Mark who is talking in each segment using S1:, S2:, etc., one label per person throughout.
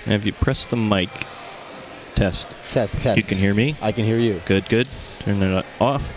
S1: Have you pressed the mic? Test.
S2: Test, test.
S1: You can hear me?
S2: I can hear you.
S1: Good, good. Turn it off.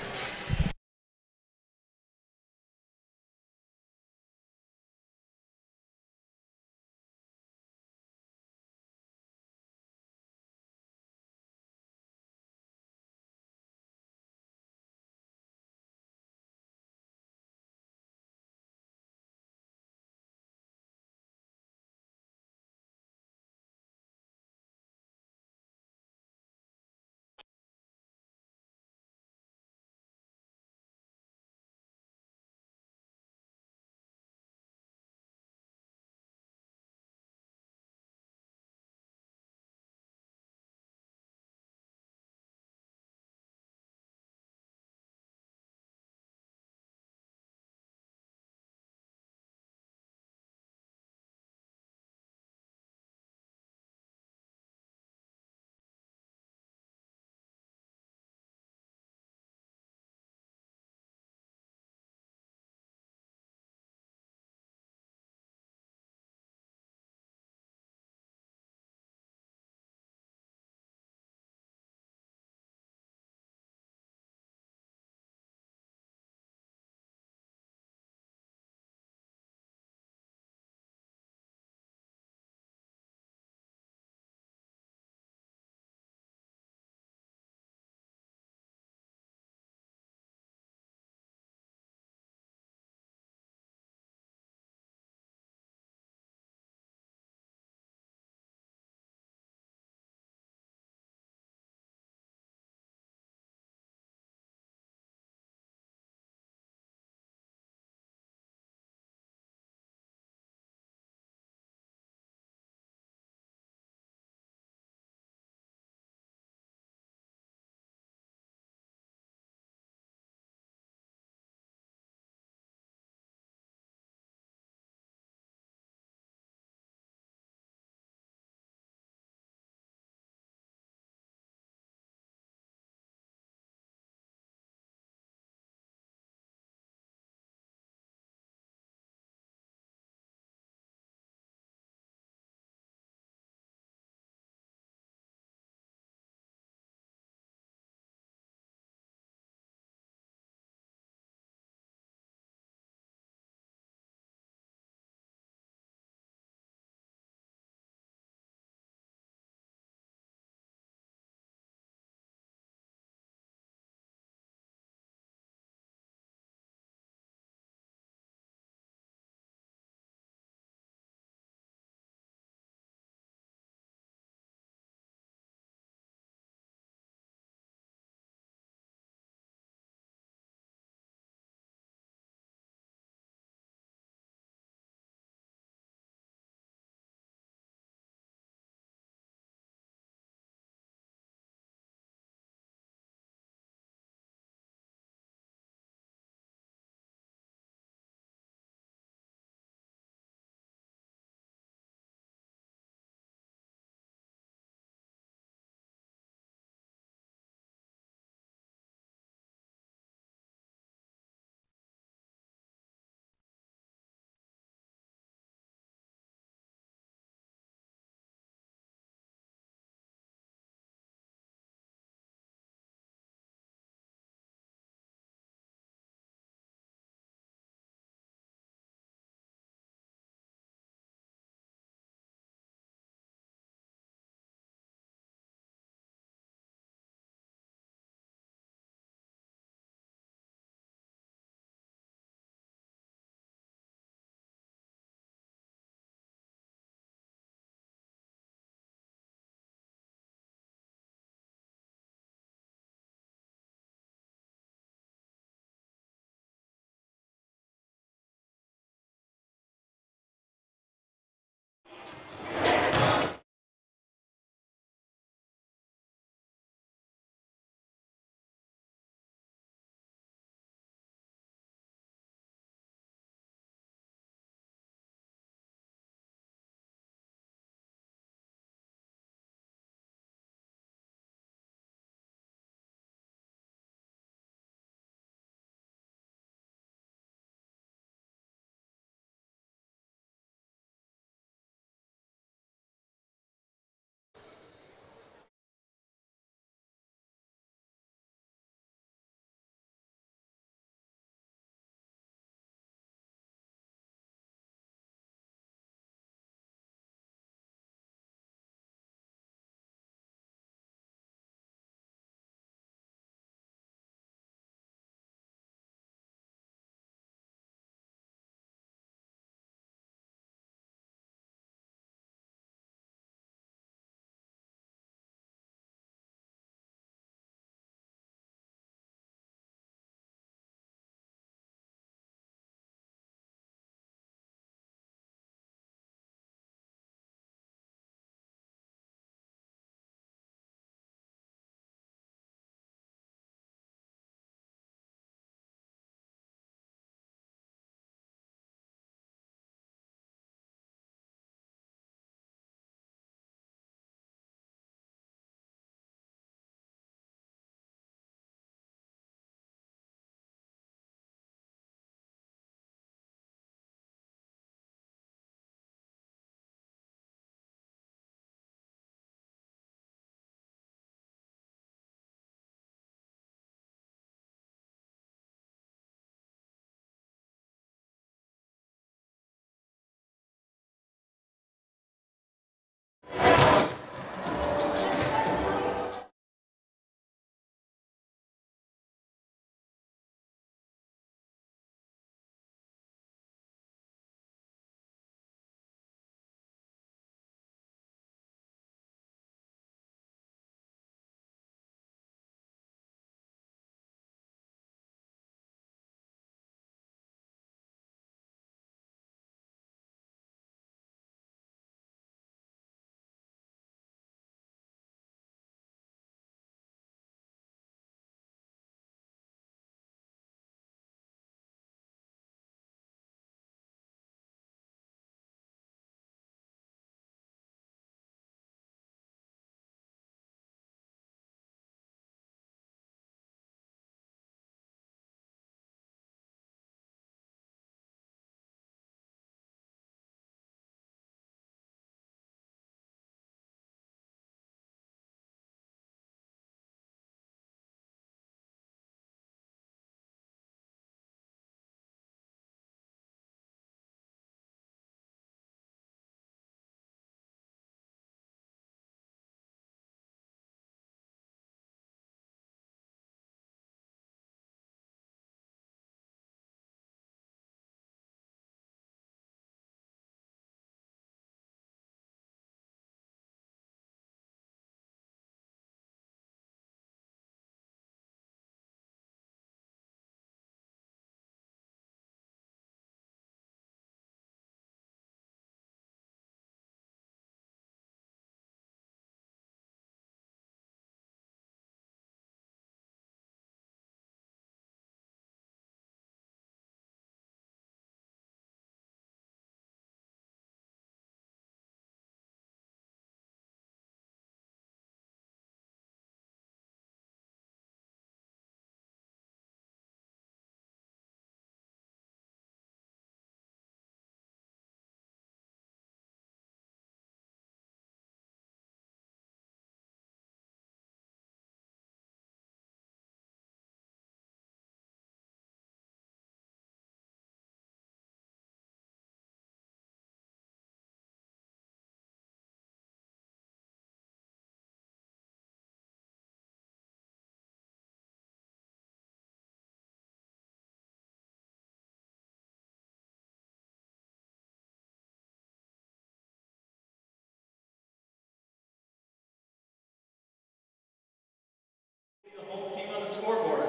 S2: team on the scoreboard.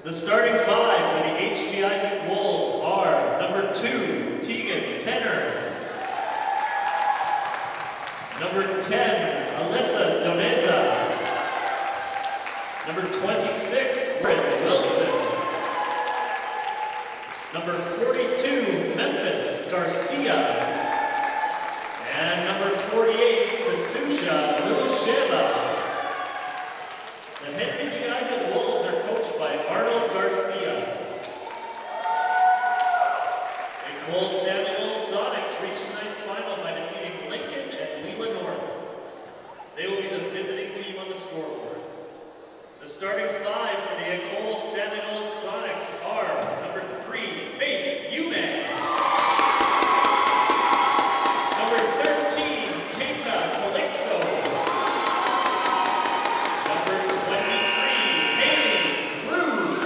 S2: The starting five for the H.G. Izatt Wolves are number 2, Tegan Penner. Number 10, Alyssa Doneza. Number 26, Lauren Wilson. Number 42, Memphis Garcia. And number 48, Kasusha Milusheva. The Henry G. Izatt Wolves are coached by Arnold Garcia. Nicole Stanley Sonics reached tonight's final by defeating Lincoln and Leela North. They will be the visiting team on the scoreboard. The starting five for the Nicole Stanley Sonics are number 3, Faith Eubank. Number 13, Keita Calixto. Number 23, Haley Cruz.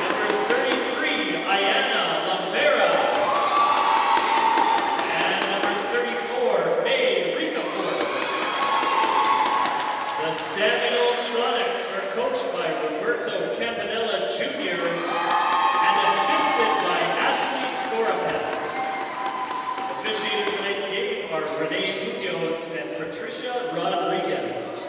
S2: Number 33, Ayana Lambera. And number 34, May Ricafort. The Stanley Sonics are coached by Roberto Campanella Jr. and assisted by Ashley Scorapaz. Officiating tonight's game are Renee Munoz and Patricia Rodriguez.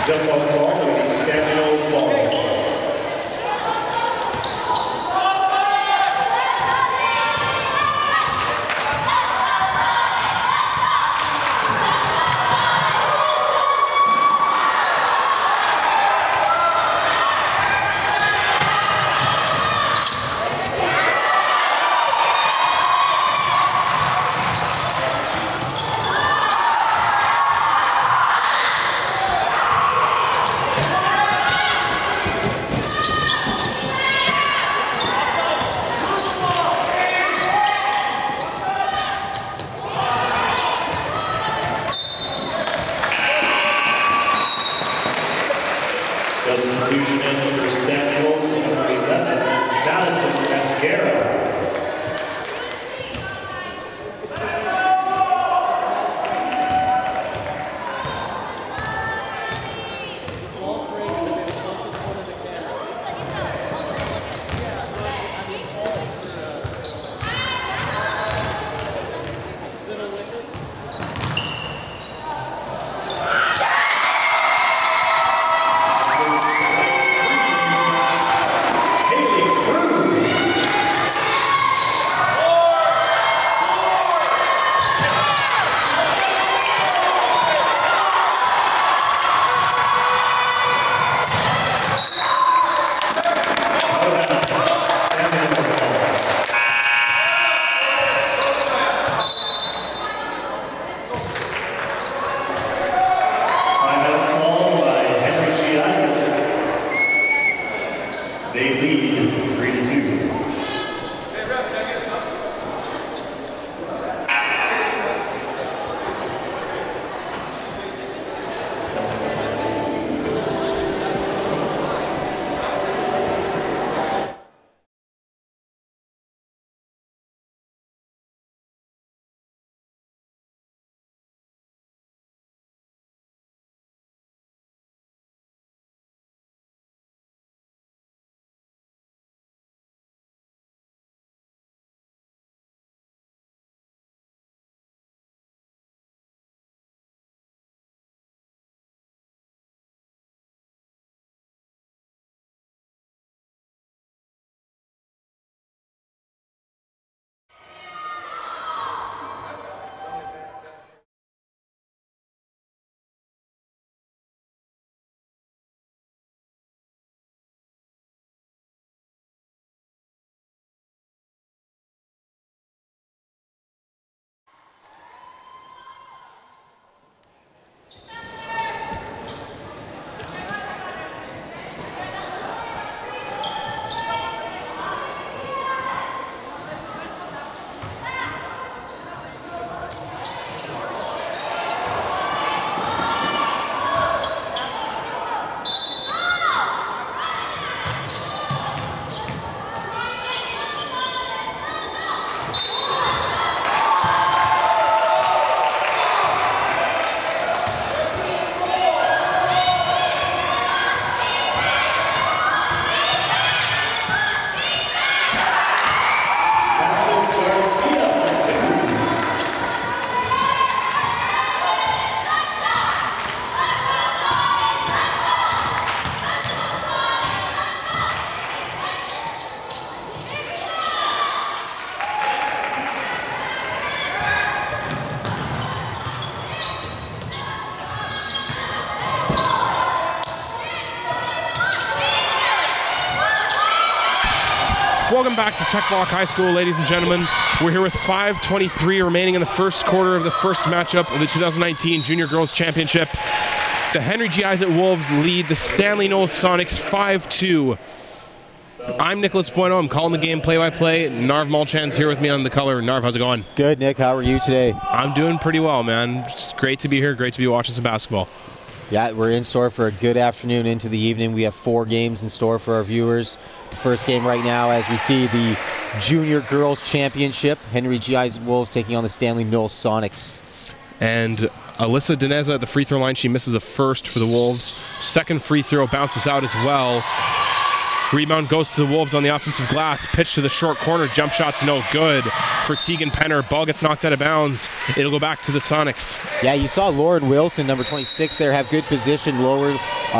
S2: Jump on the ball with the Stanley ball. Substitution in for Stanley, number 11, Madison Mascara. They lead 3-2.
S3: Welcome back to Techvolk High School, ladies and gentlemen. We're here with 5:23 remaining in the first quarter of the first matchup of the 2019 Junior Girls Championship. The Henry G. Izatt Wolves lead the Stanley Knowles Sonics 5-2. I'm Nicholas Bueno. I'm calling the game play-by-play. Narv Molchan's here with me on the color. Narv, how's it going?
S4: Good, Nick. How are you today?
S3: I'm doing pretty well, man. It's great to be here. Great to be watching some basketball.
S4: Yeah, we're in store for a good afternoon into the evening. We have 4 games in store for our viewers. The first game right now, as we see the Junior Girls Championship. Henry G. Izatt Wolves taking on the Stanley Knowles Sonics.
S3: And Alyssa Dineza at the free throw line. She misses the first for the Wolves. Second free throw bounces out as well. Rebound goes to the Wolves on the offensive glass. Pitch to the short corner. Jump shot's no good for Tegan Penner. Ball gets knocked out of bounds. It'll go back to the Sonics.
S4: Yeah, you saw Lauren Wilson, number 26 there, have good position lower,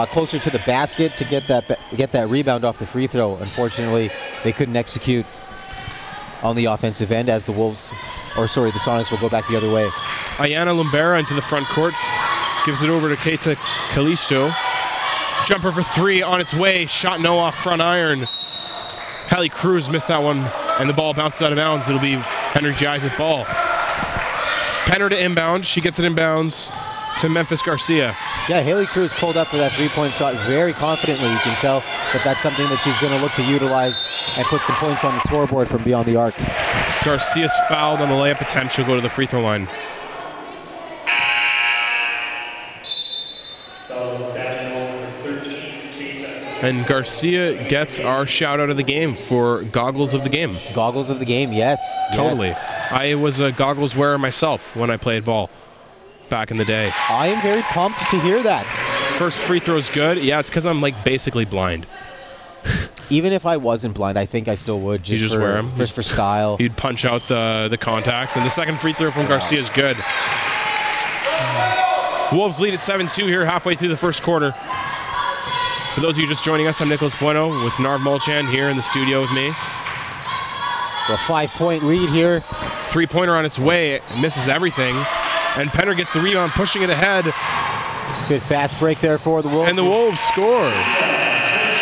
S4: closer to the basket to get that rebound off the free throw. Unfortunately, they couldn't execute on the offensive end as the Sonics will go back the other way.
S3: Ayana Lumbera into the front court. Gives it over to Keita Kalisto. Jumper for 3 on its way. Shot no off front iron. Hallie Cruz missed that one, and the ball bounces out of bounds. It'll be Henry G. Izatt ball. Penner to inbound. She gets it inbounds to Memphis Garcia.
S4: Yeah, Haley Cruz pulled up for that three-point shot very confidently. You can tell that that's something that she's going to look to utilize and put some points on the scoreboard from beyond the arc.
S3: Garcia's fouled on the layup attempt. She'll go to the free throw line. And Garcia gets our shout out of the game for Goggles of the Game.
S4: Goggles of the Game, yes.
S3: Totally.
S4: Yes.
S3: I was a goggles wearer myself when I played ball back in the day.
S4: I am very pumped to hear that.
S3: First free throw is good. Yeah, it's because I'm like basically blind.
S4: Even if I wasn't blind, I think I still would.
S3: You just wear them?
S4: Just for style.
S3: You'd punch out the contacts. And the second free throw from Garcia is good. Wolves lead at 7-2 here halfway through the first quarter. For those of you just joining us, I'm Nicholas Bueno with Narv Molchan here in the studio with me.
S4: A 5-point lead here.
S3: Three-pointer on its way, misses everything. And Penner gets the rebound, pushing it ahead.
S4: Good fast break there for the Wolves.
S3: And the Wolves score.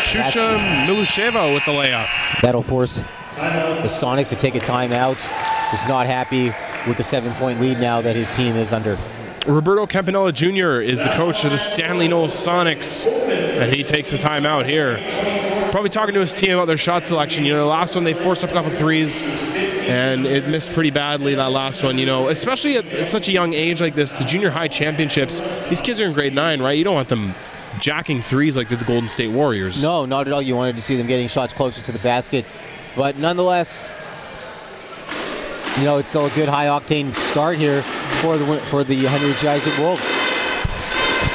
S3: Shusha Milusheva with the layup.
S4: That'll force the Sonics to take a timeout. He's not happy with the 7-point lead now that his team is under.
S3: Roberto Campanella Jr. is the coach of the Stanley Knowles Sonics, and he takes a timeout here. Probably talking to his team about their shot selection. You know, the last one they forced up a couple threes, and it missed pretty badly, that last one, you know. Especially at such a young age like this, the junior high championships, these kids are in grade 9, right? You don't want them jacking threes like the Golden State Warriors.
S4: No, not at all. You wanted to see them getting shots closer to the basket. But nonetheless, you know, it's still a good high-octane start here for the Henry G. Izatt Wolves.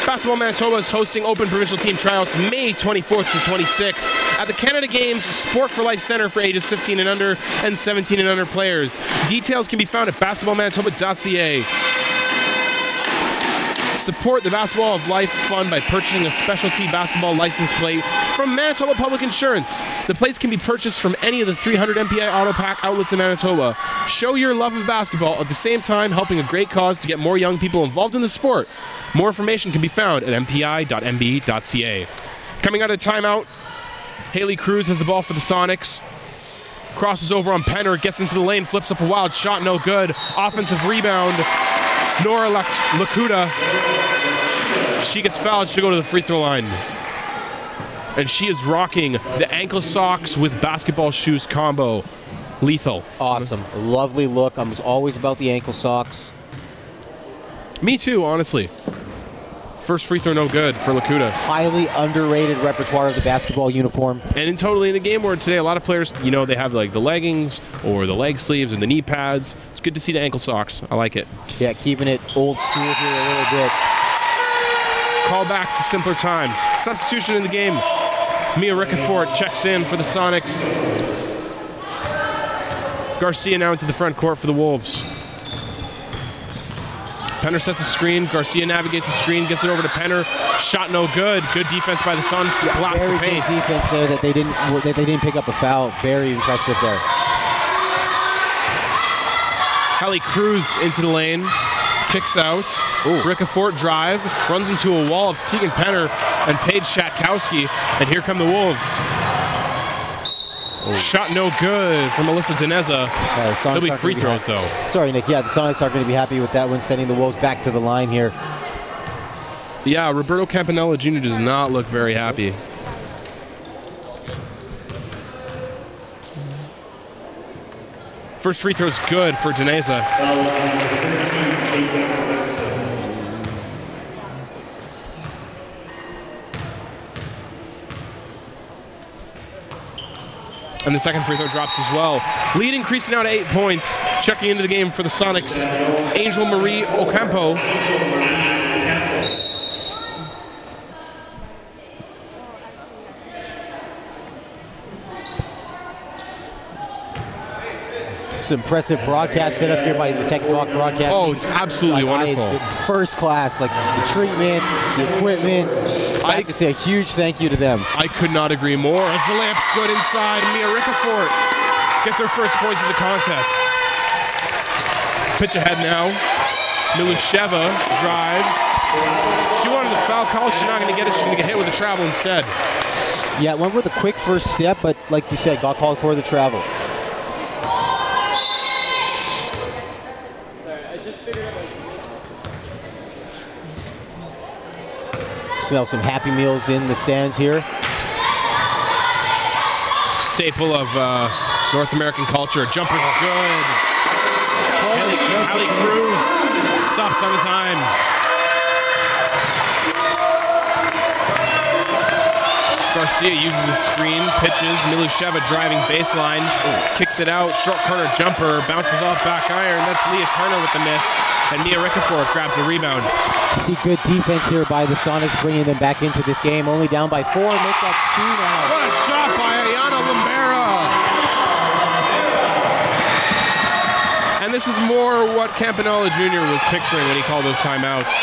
S3: Basketball Manitoba is hosting Open Provincial Team Tryouts May 24th to 26th at the Canada Games Sport for Life Center for ages 15 and under and 17 and under players. Details can be found at basketballmanitoba.ca. Support the Basketball of Life Fund by purchasing a specialty basketball license plate from Manitoba Public Insurance. The plates can be purchased from any of the 300 MPI Auto Pack outlets in Manitoba. Show your love of basketball at the same time helping a great cause to get more young people involved in the sport. More information can be found at mpi.mb.ca. Coming out of timeout, Haley Cruz has the ball for the Sonics. Crosses over on Penner, gets into the lane, flips up a wild shot, no good. Offensive rebound. Nora Lakuta, she gets fouled, she'll go to the free throw line. And she is rocking the ankle socks with basketball shoes combo. Lethal.
S4: Awesome. Lovely look. I was always about the ankle socks.
S3: Me too, honestly. First free throw no good for Lakuta.
S4: Highly underrated repertoire of the basketball uniform.
S3: And totally in the game where today a lot of players, you know, they have like the leggings or the leg sleeves and the knee pads. It's good to see the ankle socks. I like it.
S4: Yeah, keeping it old school here a little bit.
S3: Call back to simpler times. Substitution in the game. Mia Ricafort checks in for the Sonics. Garcia now into the front court for the Wolves. Penner sets a screen. Garcia navigates the screen, gets it over to Penner. Shot no good. Good defense by the Sonics to collapse the paint.
S4: Very good defense there that they didn't pick up a foul. Very impressive there.
S3: Hallie Cruz into the lane, kicks out. Ricafort drive, runs into a wall of Tegan Penner and Paige Shatkowski, and here come the Wolves. Shot no good from Alyssa Dineza. There'll be free throws, though.
S4: Sorry, Nick. Yeah, the Sonics aren't going to be happy with that one, sending the Wolves back to the line here.
S3: Yeah, Roberto Campanella Jr. does not look very happy. First free throw is good for Dineza. And the second free throw drops as well. Lead increasing now to 8 points. Checking into the game for the Sonics, Angel Marie Ocampo.
S4: It's an impressive broadcast set up here by the Tech Talk broadcast.
S3: Oh, absolutely wonderful.
S4: First class, like the treatment, the equipment. I have to say a huge thank you to them.
S3: I could not agree more. As the layup's good inside, Mia Ricafort gets her first points of the contest. Pitch ahead now. Milusheva drives. She wanted the foul call. She's not going to get it. She's going to get hit with a travel instead.
S4: Yeah, went with a quick first step, but like you said, got called for the travel. Smell some Happy Meals in the stands here.
S3: Staple of North American culture. Jumper's good. Hallie Cruz stops on the time. Garcia uses the screen, pitches. Milusheva driving baseline, kicks it out. Short corner jumper, bounces off back iron. That's Leah Turner with the miss. And Mia Ricafort grabs a rebound.
S4: You see good defense here by the Sonics, bringing them back into this game. Only down by 4, make that 2 now.
S3: What a shot by Ayana Lumbera. And this is more what Campanella Jr. was picturing when he called those timeouts.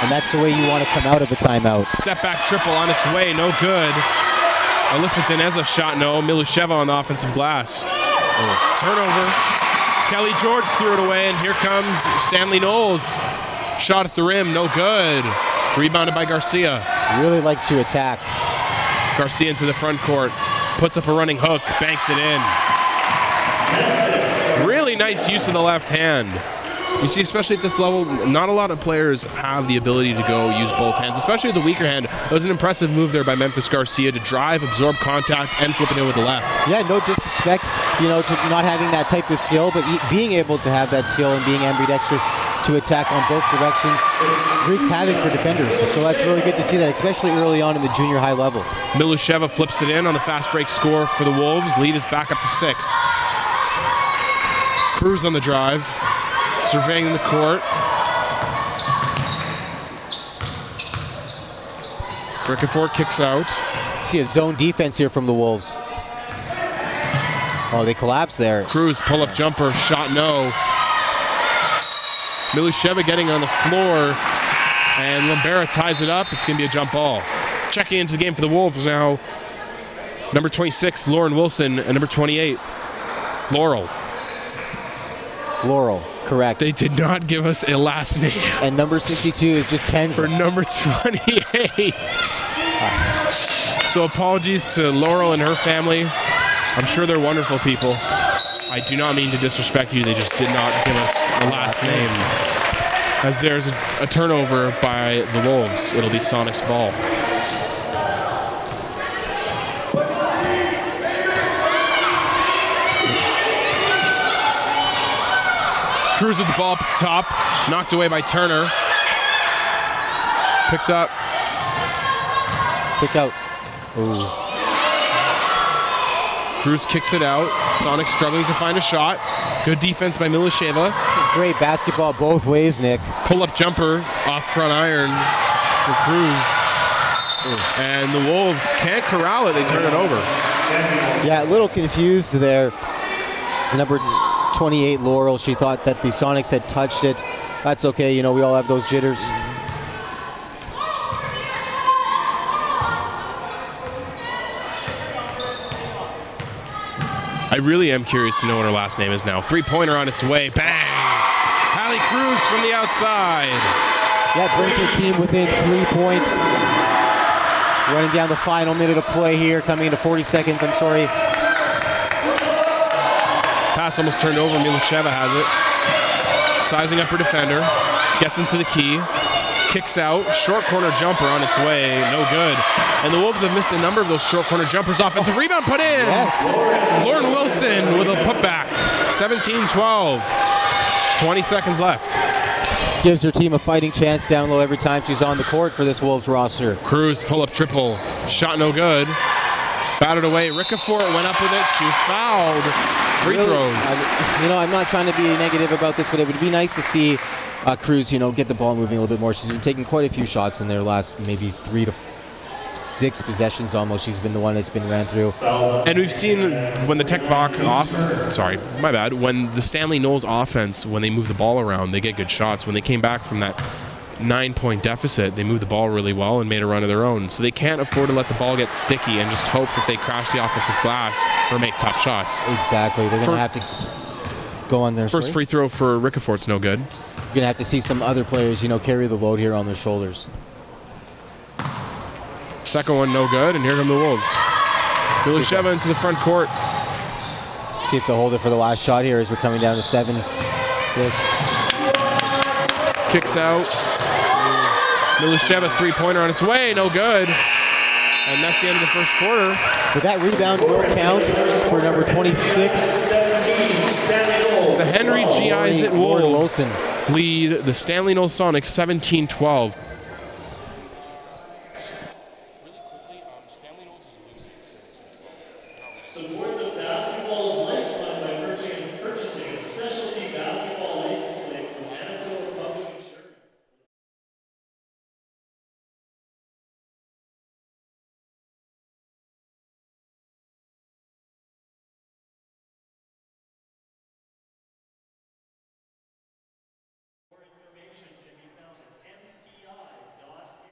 S4: And that's the way you want to come out of a timeout.
S3: Step back triple on its way, no good. Alyssa Dineza shot no. Milusheva on the offensive glass. Turnover. Kelly George threw it away, and here comes Stanley Knowles. Shot at the rim, no good. Rebounded by Garcia.
S4: Really likes to attack.
S3: Garcia into the front court. Puts up a running hook, banks it in. Really nice use of the left hand. You see, especially at this level, not a lot of players have the ability to go use both hands, especially the weaker hand. It was an impressive move there by Memphis Garcia to drive, absorb contact, and flip it in with the left.
S4: Yeah, no disrespect, to not having that type of skill, but being able to have that skill and being ambidextrous to attack on both directions wreaks havoc for defenders. So that's really good to see that, especially early on in the junior high level.
S3: Milusheva flips it in on the fast break score for the Wolves. Lead is back up to 6. Cruz on the drive. Surveying the court. Ricafort kicks out.
S4: See a zone defense here from the Wolves. Oh, they collapse there.
S3: Cruz pull-up jumper, shot no. Milusheva getting on the floor, and Lumbera ties it up. It's going to be a jump ball. Checking into the game for the Wolves now, number 26, Lauren Wilson, and number 28, Laurel.
S4: Laurel, correct.
S3: They did not give us a last name.
S4: And number 62 is just Kendra.
S3: For number 28. So apologies to Laurel and her family. I'm sure they're wonderful people. I do not mean to disrespect you. They just did not give us a last name. As there's a turnover by the Wolves, it'll be Sonics ball. Cruz with the ball up the top, knocked away by Turner. Picked up.
S4: Pick out. Ooh.
S3: Cruz kicks it out. Sonic struggling to find a shot. Good defense by Milusheva.
S4: This is great basketball both ways, Nick.
S3: Pull-up jumper off front iron for Cruz. Ooh. And the Wolves can't corral it. They turn it over.
S4: Yeah, a little confused there. Number 28, Laurel, she thought that the Sonics had touched it. That's okay, we all have those jitters.
S3: I really am curious to know what her last name is now. Three-pointer on its way. Bang! Hallie Cruz from the outside.
S4: Yeah, brings her team within 3 points. Running down the final minute of play here, coming into 40 seconds, I'm sorry.
S3: Pass almost turned over. Milisheva has it. Sizing up her defender. Gets into the key. Kicks out. Short corner jumper on its way. No good. And the Wolves have missed a number of those short corner jumpers. Offensive rebound put in.
S4: Yes.
S3: Lauren Wilson with a putback. 17-12. 20 seconds left.
S4: Gives her team a fighting chance down low every time she's on the court for this Wolves roster.
S3: Cruz pull-up triple. Shot no good. Batted away. Ricafort went up with it. She was fouled. Free throws.
S4: I'm not trying to be negative about this, but it would be nice to see Cruz, get the ball moving a little bit more. She's been taking quite a few shots in their last maybe 3 to 6 possessions almost. She's been the one that's been ran through.
S3: And we've seen when the when the Stanley Knowles offense, when they move the ball around, they get good shots. When they came back from that 9-point deficit, they moved the ball really well and made a run of their own. So they can't afford to let the ball get sticky and just hope that they crash the offensive glass or make tough shots.
S4: Exactly. They're going to have to go on their
S3: first free throw for Ricafort's no good.
S4: You're going to have to see some other players, carry the load here on their shoulders.
S3: Second one no good, and here come the Wolves. Milisheva into the front court.
S4: See if they'll hold it for the last shot here as we're coming down to 7-6.
S3: Kicks out. Milisheva three-pointer on its way, no good. And that's the end of the first quarter.
S4: But that rebound will count for number 26.
S3: The Henry G. Izatt Wolves lead the Stanley Knowles Sonics 17-12.
S2: Support the Basketball Life Fund by purchasing a specialty basketball license plate from Manitoba Public Insurance. More information can be found at mpi.org.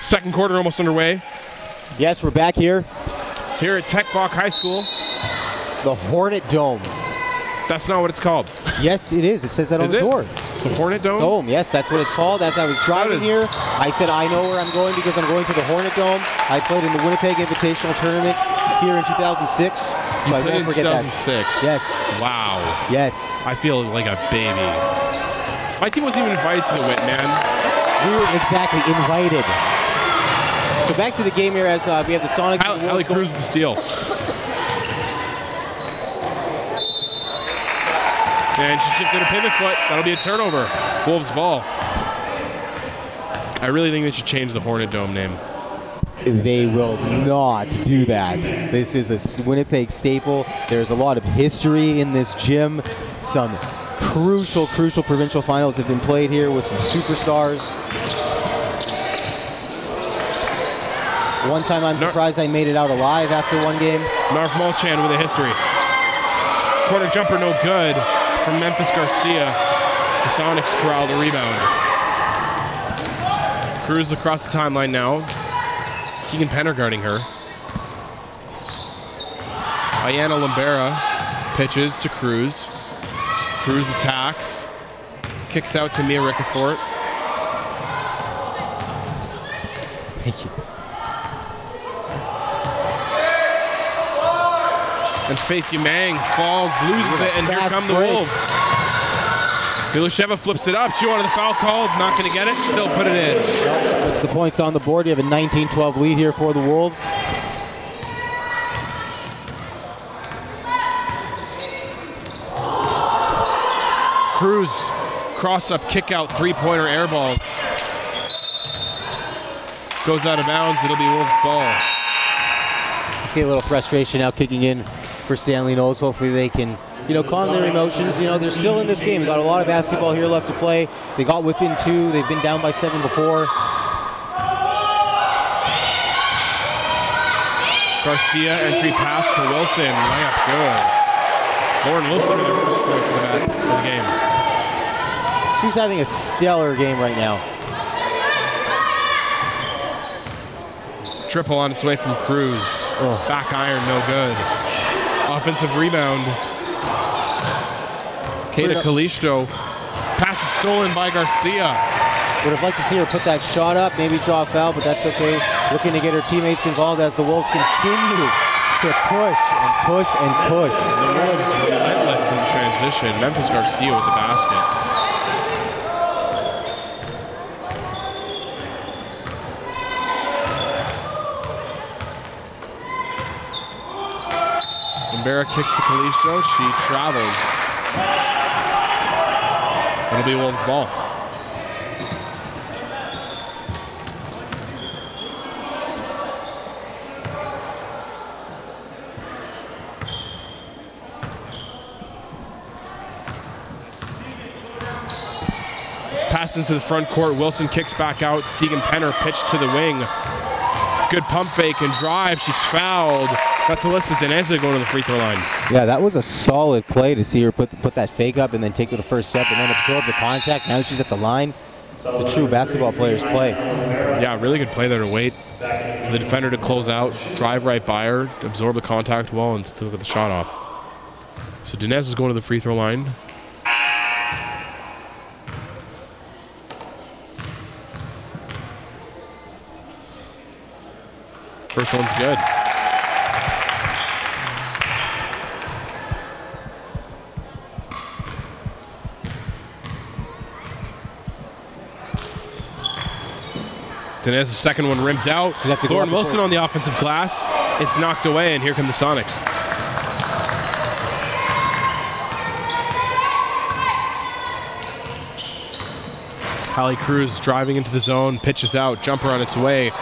S3: Second quarter almost underway.
S4: Yes, we're back here.
S3: Here at Tech Bach High School.
S4: The Hornet Dome.
S3: That's not what it's called.
S4: Yes, it is. It says that on the door.
S3: The Hornet Dome?
S4: Dome, yes, that's what it's called. As I was driving here, I said I know where I'm going because I'm going to the Hornet Dome. I played in the Winnipeg Invitational Tournament here in 2006, so I won't forget that.
S3: 2006?
S4: Yes.
S3: Wow.
S4: Yes.
S3: I feel like a baby. My team wasn't even invited to the WIT, man.
S4: We were exactly invited. So back to the game here as we have the Sonics.
S3: Ali Cruz with the steal. And she shifts in her pivot foot. That'll be a turnover. Wolves ball. I really think they should change the Hornet Dome name.
S4: They will not do that. This is a Winnipeg staple. There's a lot of history in this gym. Some crucial provincial finals have been played here with some superstars. One time I'm surprised I made it out alive after one game.
S3: Narf Molchan with a history. Corner jumper no good from Memphis Garcia. The Sonics corral the rebound. Cruz across the timeline now. Keegan Penner guarding her. Ayana Lombera pitches to Cruz. Cruz attacks. Kicks out to Mia Ricafort.
S4: Thank you.
S3: And Faith Yumang falls, loses it, and here come the Wolves. Bilusheva flips it up. She wanted the foul called, not going to get it, still put it in.
S4: Puts the points on the board. You have a 19-12 lead here for the Wolves.
S3: Cruz, cross-up, kick-out, three-pointer, air balls. Goes out of bounds. It'll be Wolves' ball.
S4: You see a little frustration now kicking in for Stanley Knowles. Hopefully they can, calm their emotions. They're still in this game. They've got a lot of basketball here left to play. They got within 2. They've been down by 7 before.
S3: Garcia, entry pass to Wilson. Layup good. Lauren Wilson with her first points of the game.
S4: She's having a stellar game right now.
S3: Triple on its way from Cruz. Back iron, no good. Offensive rebound. Kata Kalisto. Pass is stolen by Garcia.
S4: Would have liked to see her put that shot up, maybe draw a foul, but that's okay. Looking to get her teammates involved as the Wolves continue to push and push and push.
S3: The Wolves relentless in transition. Memphis Garcia with the basket. Barra kicks to Kalisto. She travels. It'll be Wolves' ball. Pass into the front court. Wilson kicks back out. Segan Penner pitch to the wing. Good pump fake and drive. She's fouled. That's Alyssa Deneza going to the free throw line. Yeah,
S4: that was a solid play to see her put that fake up and then take with the first step and then absorb the contact. Now she's at the line. It's a true basketball player's play.
S3: Yeah, really good play there to wait for the defender to close out, drive right by her, absorb the contact well, and still get the shot off. So Denez is going to the free throw line. First one's good. Denez's second one rims out. Lauren Wilson on the offensive glass. It's knocked away, and here come the Sonics. Hallie Cruz driving into the zone, pitches out, jumper on its way.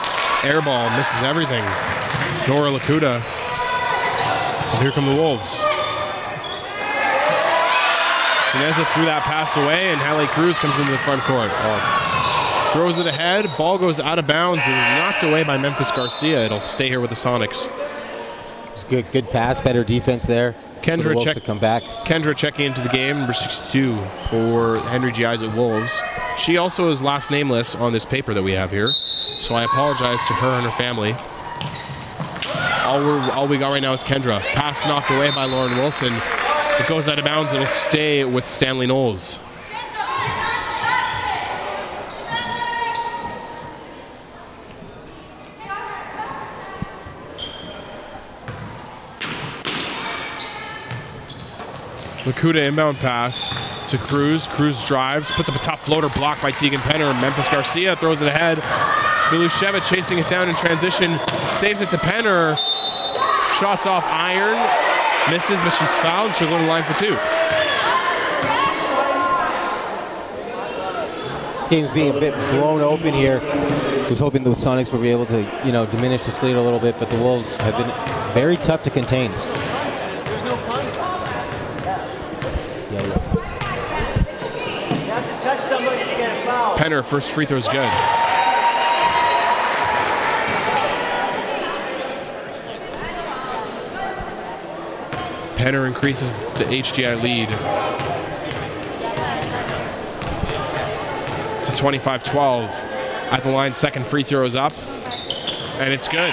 S3: Air ball, misses everything. Nora Lakuta. And here come the Wolves. Deneza threw that pass away, and Hallie Cruz comes into the front court. Throws it ahead, ball goes out of bounds and is knocked away by Memphis Garcia. It'll stay here with the Sonics.
S4: It's good pass, better defense there.
S3: Kendra
S4: to come back.
S3: Kendra checking into the game, number 62 for Henry G. Izatt Wolves. She also is last nameless on this paper that we have here, so I apologize to her and her family. All we got right now is Kendra. Pass knocked away by Lauren Wilson. It goes out of bounds. It'll stay with Stanley Knowles. Lakuta inbound pass to Cruz. Cruz drives, puts up a tough floater blocked by Tegan Penner. Memphis Garcia throws it ahead. Bilusheva chasing it down in transition. Saves it to Penner. Shots off iron. Misses, but she's fouled. She'll go to the line for 2.
S4: This game's being a bit blown open here. Was hoping the Sonics would be able to, diminish this lead a little bit, but the Wolves have been very tough to contain.
S3: Penner, first free throw is good. Penner increases the HGI lead to 25-12. At the line, second free throw is up, and it's good.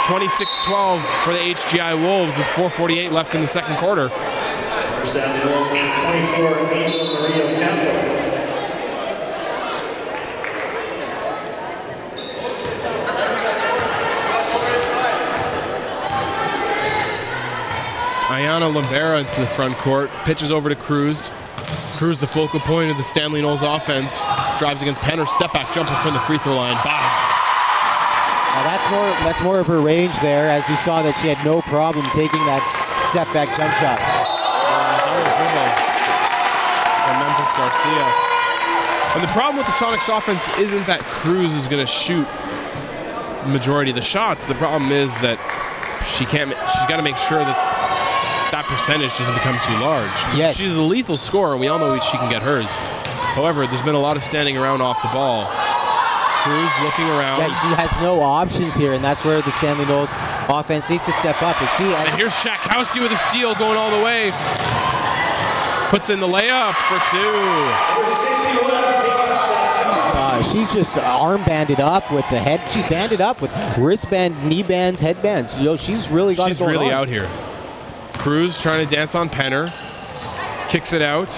S3: 26-12 for the HGI Wolves with 4:48 left in the second quarter.
S2: For Stanley Knowles, 24, Angel Maria Campbell.
S3: Ayana Lombera into the front court. Pitches over to Cruz. Cruz, the focal point of the Stanley Knowles offense. Drives against Penner. Step back jumper from the free throw line. Bottom.
S4: That's more of her range there, as you saw that she had no problem taking that step back jump shot.
S3: From Memphis Garcia. And the problem with the Sonics offense isn't that Cruz is going to shoot the majority of the shots. The problem is that she's got to make sure that that percentage doesn't become too large.
S4: Yes.
S3: She's a lethal scorer, and we all know she can get hers. However, there's been a lot of standing around off the ball. Cruz looking around.
S4: Yeah, she has no options here, and that's where the Stanley Knowles offense needs to step up. And
S3: here's Shakowski with a steal going all the way. Puts in the layup for two.
S4: She's just arm banded up with the head. She's banded up with wristband, knee bands, headbands. She's really got it going on.
S3: She's really out here. Cruz trying to dance on Penner. Kicks it out.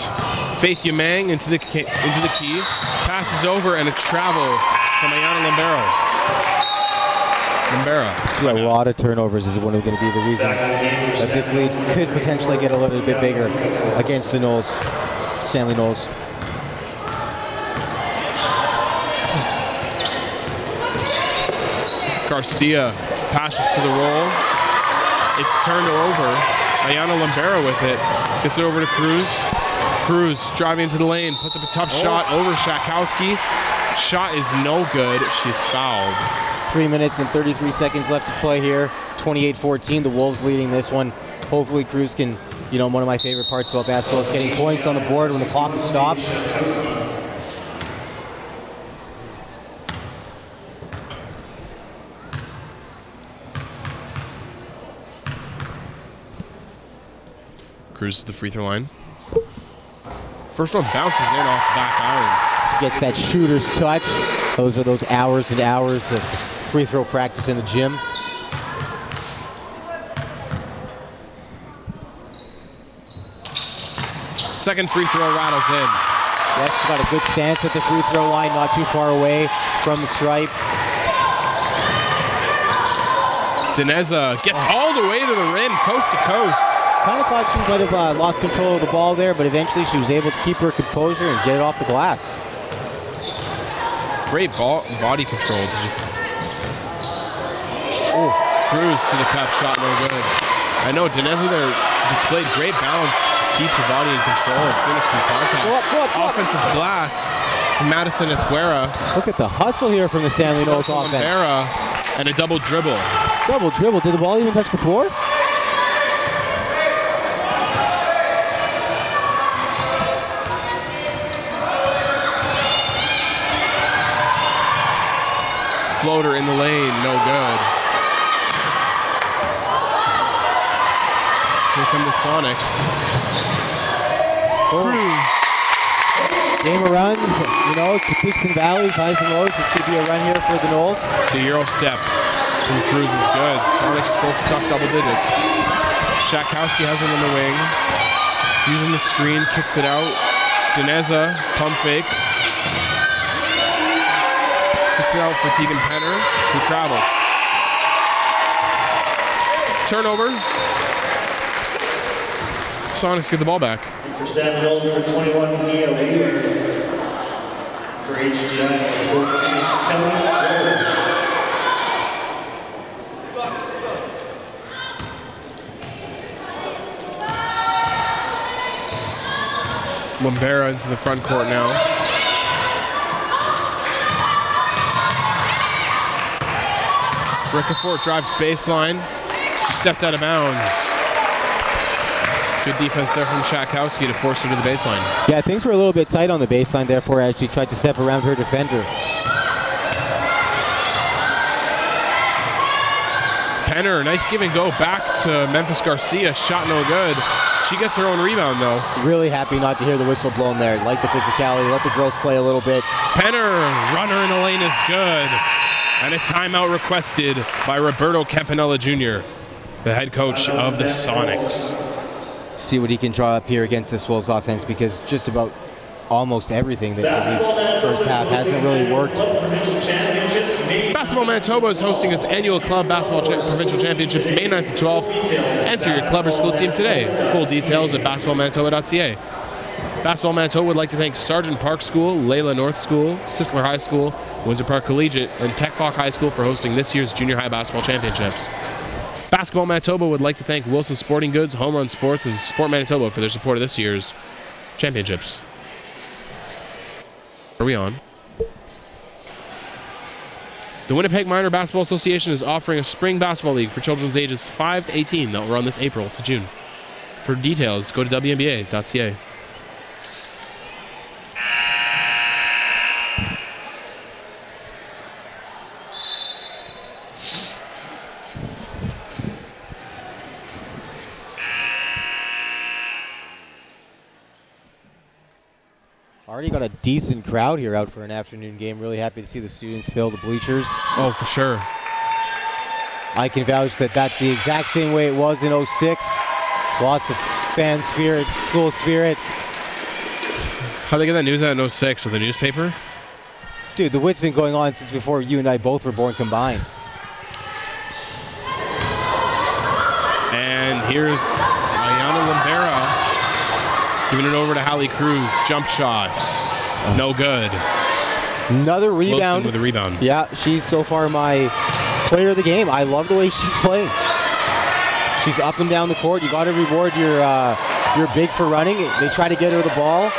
S3: Faith Yamang into the key. Passes over, and a travel from Ayana Lombera.
S4: See, a lot of turnovers is one of going to be the reason that this lead could potentially get a little bit bigger against the Knowles, Stanley Knowles.
S3: Garcia passes to the roll. It's turned over. Ayana Lombera with it. Gets it over to Cruz. Cruz driving into the lane. Puts up a tough shot over Shakowski. Shot is no good. She's fouled.
S4: 3 minutes and 33 seconds left to play here. 28-14. The Wolves leading this one. Hopefully Cruz can, one of my favorite parts about basketball is getting points on the board when the clock is stopped.
S3: Cruz to the free throw line. First one bounces in off the back iron.
S4: Gets that shooter's touch. Those are those hours and hours of free throw practice in the gym.
S3: Second free throw rattles in.
S4: Yes, she's got a good stance at the free throw line, not too far away from the stripe.
S3: Dineza gets all the way to the rim, coast to coast.
S4: Kind of thought she might have lost control of the ball there, but eventually she was able to keep her composure and get it off the glass.
S3: Great body control. Cruz to the cup, shot no good. I know Dineza there displayed great balance to keep the body in control and finish through contact.
S4: Go up.
S3: Offensive glass from Madison Esguera.
S4: Look at the hustle here from the Stanley Knowles offense.
S3: And a double dribble.
S4: Double dribble. Did the ball even touch the floor?
S3: Floater in the lane, no good. Here come the Sonics.
S4: Game of runs, peaks and valleys, highs and lows. This could be a run here for the Knowles.
S3: The Euro step from Cruz is good. Sonics still stuck double digits. Shakowski has it in the wing. Using the screen, kicks it out. Dineza pump fakes. Kicks it out for Tegan Penner, who travels. Turnover. Sonics get the ball back.
S2: For Stanley Knowles, number 21, Nia Lee. For HDI, 14, Kelly Jordan.
S3: Lombera into the front court now. Ricafort drives baseline. She stepped out of bounds. Good defense there from Shakowski to force her to the baseline.
S4: Yeah, things were a little bit tight on the baseline there for her as she tried to step around her defender.
S3: Penner, nice give and go back to Memphis Garcia. Shot no good. She gets her own rebound though.
S4: Really happy not to hear the whistle blown there. Like the physicality, let the girls play a little bit.
S3: Penner, runner in the lane is good. And a timeout requested by Roberto Campanella Jr., the head coach of the Sonics.
S4: See what he can draw up here against this Wolves offense, because just about almost everything that this first half hasn't really worked.
S3: Basketball Manitoba is hosting its annual club basketball provincial championships May 9th to 12th. Enter your club or school team today. Full details at basketballmanitoba.ca. Basketball Manitoba would like to thank Sargent Park School, Layla North School, Sisler High School, Windsor Park Collegiate, and Tech Falk High School for hosting this year's junior high basketball championships. Basketball Manitoba would like to thank Wilson Sporting Goods, Home Run Sports, and Sport Manitoba for their support of this year's championships. Are we on? The Winnipeg Minor Basketball Association is offering a spring basketball league for children's ages 5 to 18 that will run this April to June. For details, go to WNBA.ca.
S4: Already got a decent crowd here out for an afternoon game. Really happy to see the students fill the bleachers.
S3: Oh, for sure.
S4: I can vouch that that's the exact same way it was in 06. Lots of fan spirit, school spirit.
S3: How'd they get that news out in 06 with the newspaper?
S4: Dude, the wit's been going on since before you and I both were born combined.
S3: And here's Ayana Limbera giving it over to Hallie Cruz. Jump shots. No good.
S4: Another rebound.
S3: Wilson with a rebound.
S4: Yeah, she's so far my player of the game. I love the way she's playing. She's up and down the court. You got to reward your big for running. They try to get her the ball.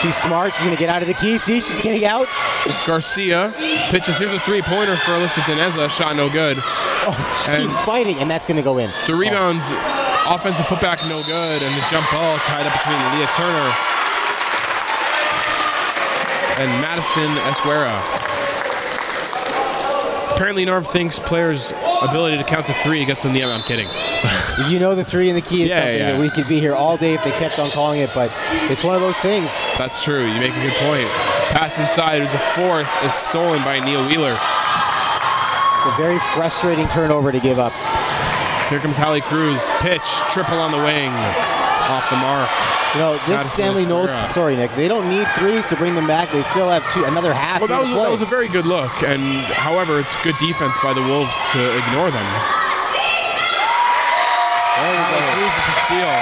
S4: She's smart. She's going to get out of the key. See, she's getting out.
S3: It's Garcia. Pitches. Here's a three-pointer for Alyssa Deneza. Shot no good.
S4: Oh, she keeps fighting, and that's going to go in.
S3: The rebounds, offensive putback no good, and the jump ball tied up between Leah Turner and Madison Esguera. Apparently Norv thinks players' ability to count to three gets them the I'm kidding.
S4: You know the three in the key is something that we could be here all day if they kept on calling it, but it's one of those things.
S3: That's true. You make a good point. Pass inside is a force. Is stolen by Neil Wheeler.
S4: It's a very frustrating turnover to give up.
S3: Here comes Hallie Cruz. Pitch. Triple on the wing. Off the mark.
S4: You know, this Stanley Knowles, sorry, Nick, they don't need threes to bring them back. They still have another half.
S3: Well, that was a very good look, and however, it's good defense by the Wolves to ignore them.
S4: There we go.
S3: Cruz with the steal.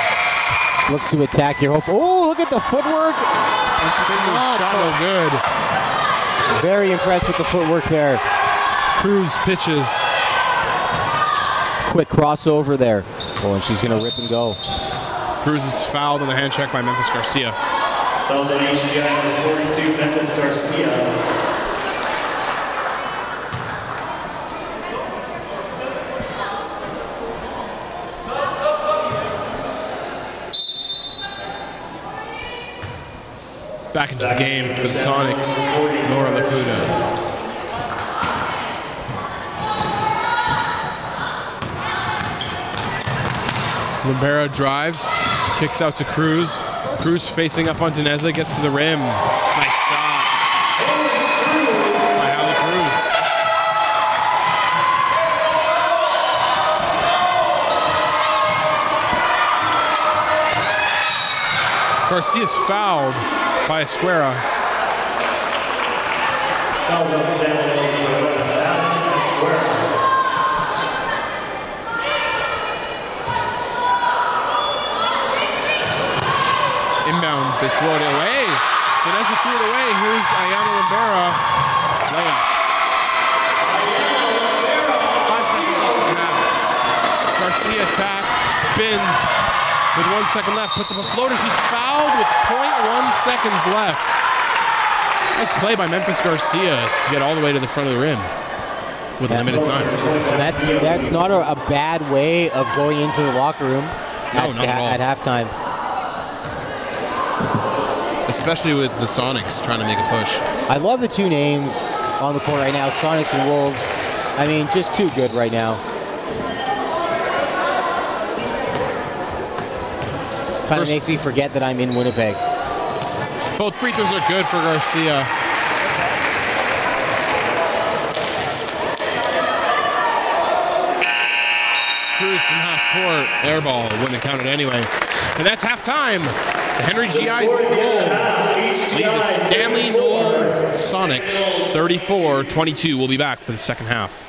S4: Looks to attack here. Oh, look at the footwork.
S3: Shot no good.
S4: Very impressed with the footwork there.
S3: Cruz pitches.
S4: Quick crossover there. Oh, and she's going to rip and go.
S3: Cruz is fouled on the hand check by Memphis Garcia.
S2: Fouls on HGI number 42, Memphis Garcia.
S3: Back into the game for the Sonics, Nora Lakuda. Limbera drives, kicks out to Cruz. Cruz facing up on Deneza, gets to the rim. Nice shot by Hallie Cruz. Garcia's fouled by Esguera.
S2: That was outstanding. Esguera.
S3: Inbound, they throw it away. Vanessa threw it away. Here's Ayana Limbera. Layup. 5 seconds left in the half. Garcia attacks, spins with 1 second left, puts up a floater. She's fouled with 0.1 seconds left. Nice play by Memphis Garcia to get all the way to the front of the rim with limited time.
S4: That's not a bad way of going into the locker room at halftime.
S3: Especially with the Sonics trying to make a push.
S4: I love the two names on the court right now, Sonics and Wolves. I mean, just too good right now. Kind of makes me forget that I'm in Winnipeg.
S3: Both free throws are good for Garcia. Cruz from half court, air ball, wouldn't have counted anyway. And that's halftime. The Henry GI Wolves lead the Stanley Knowles Sonics 34-22. We'll be back for the second half.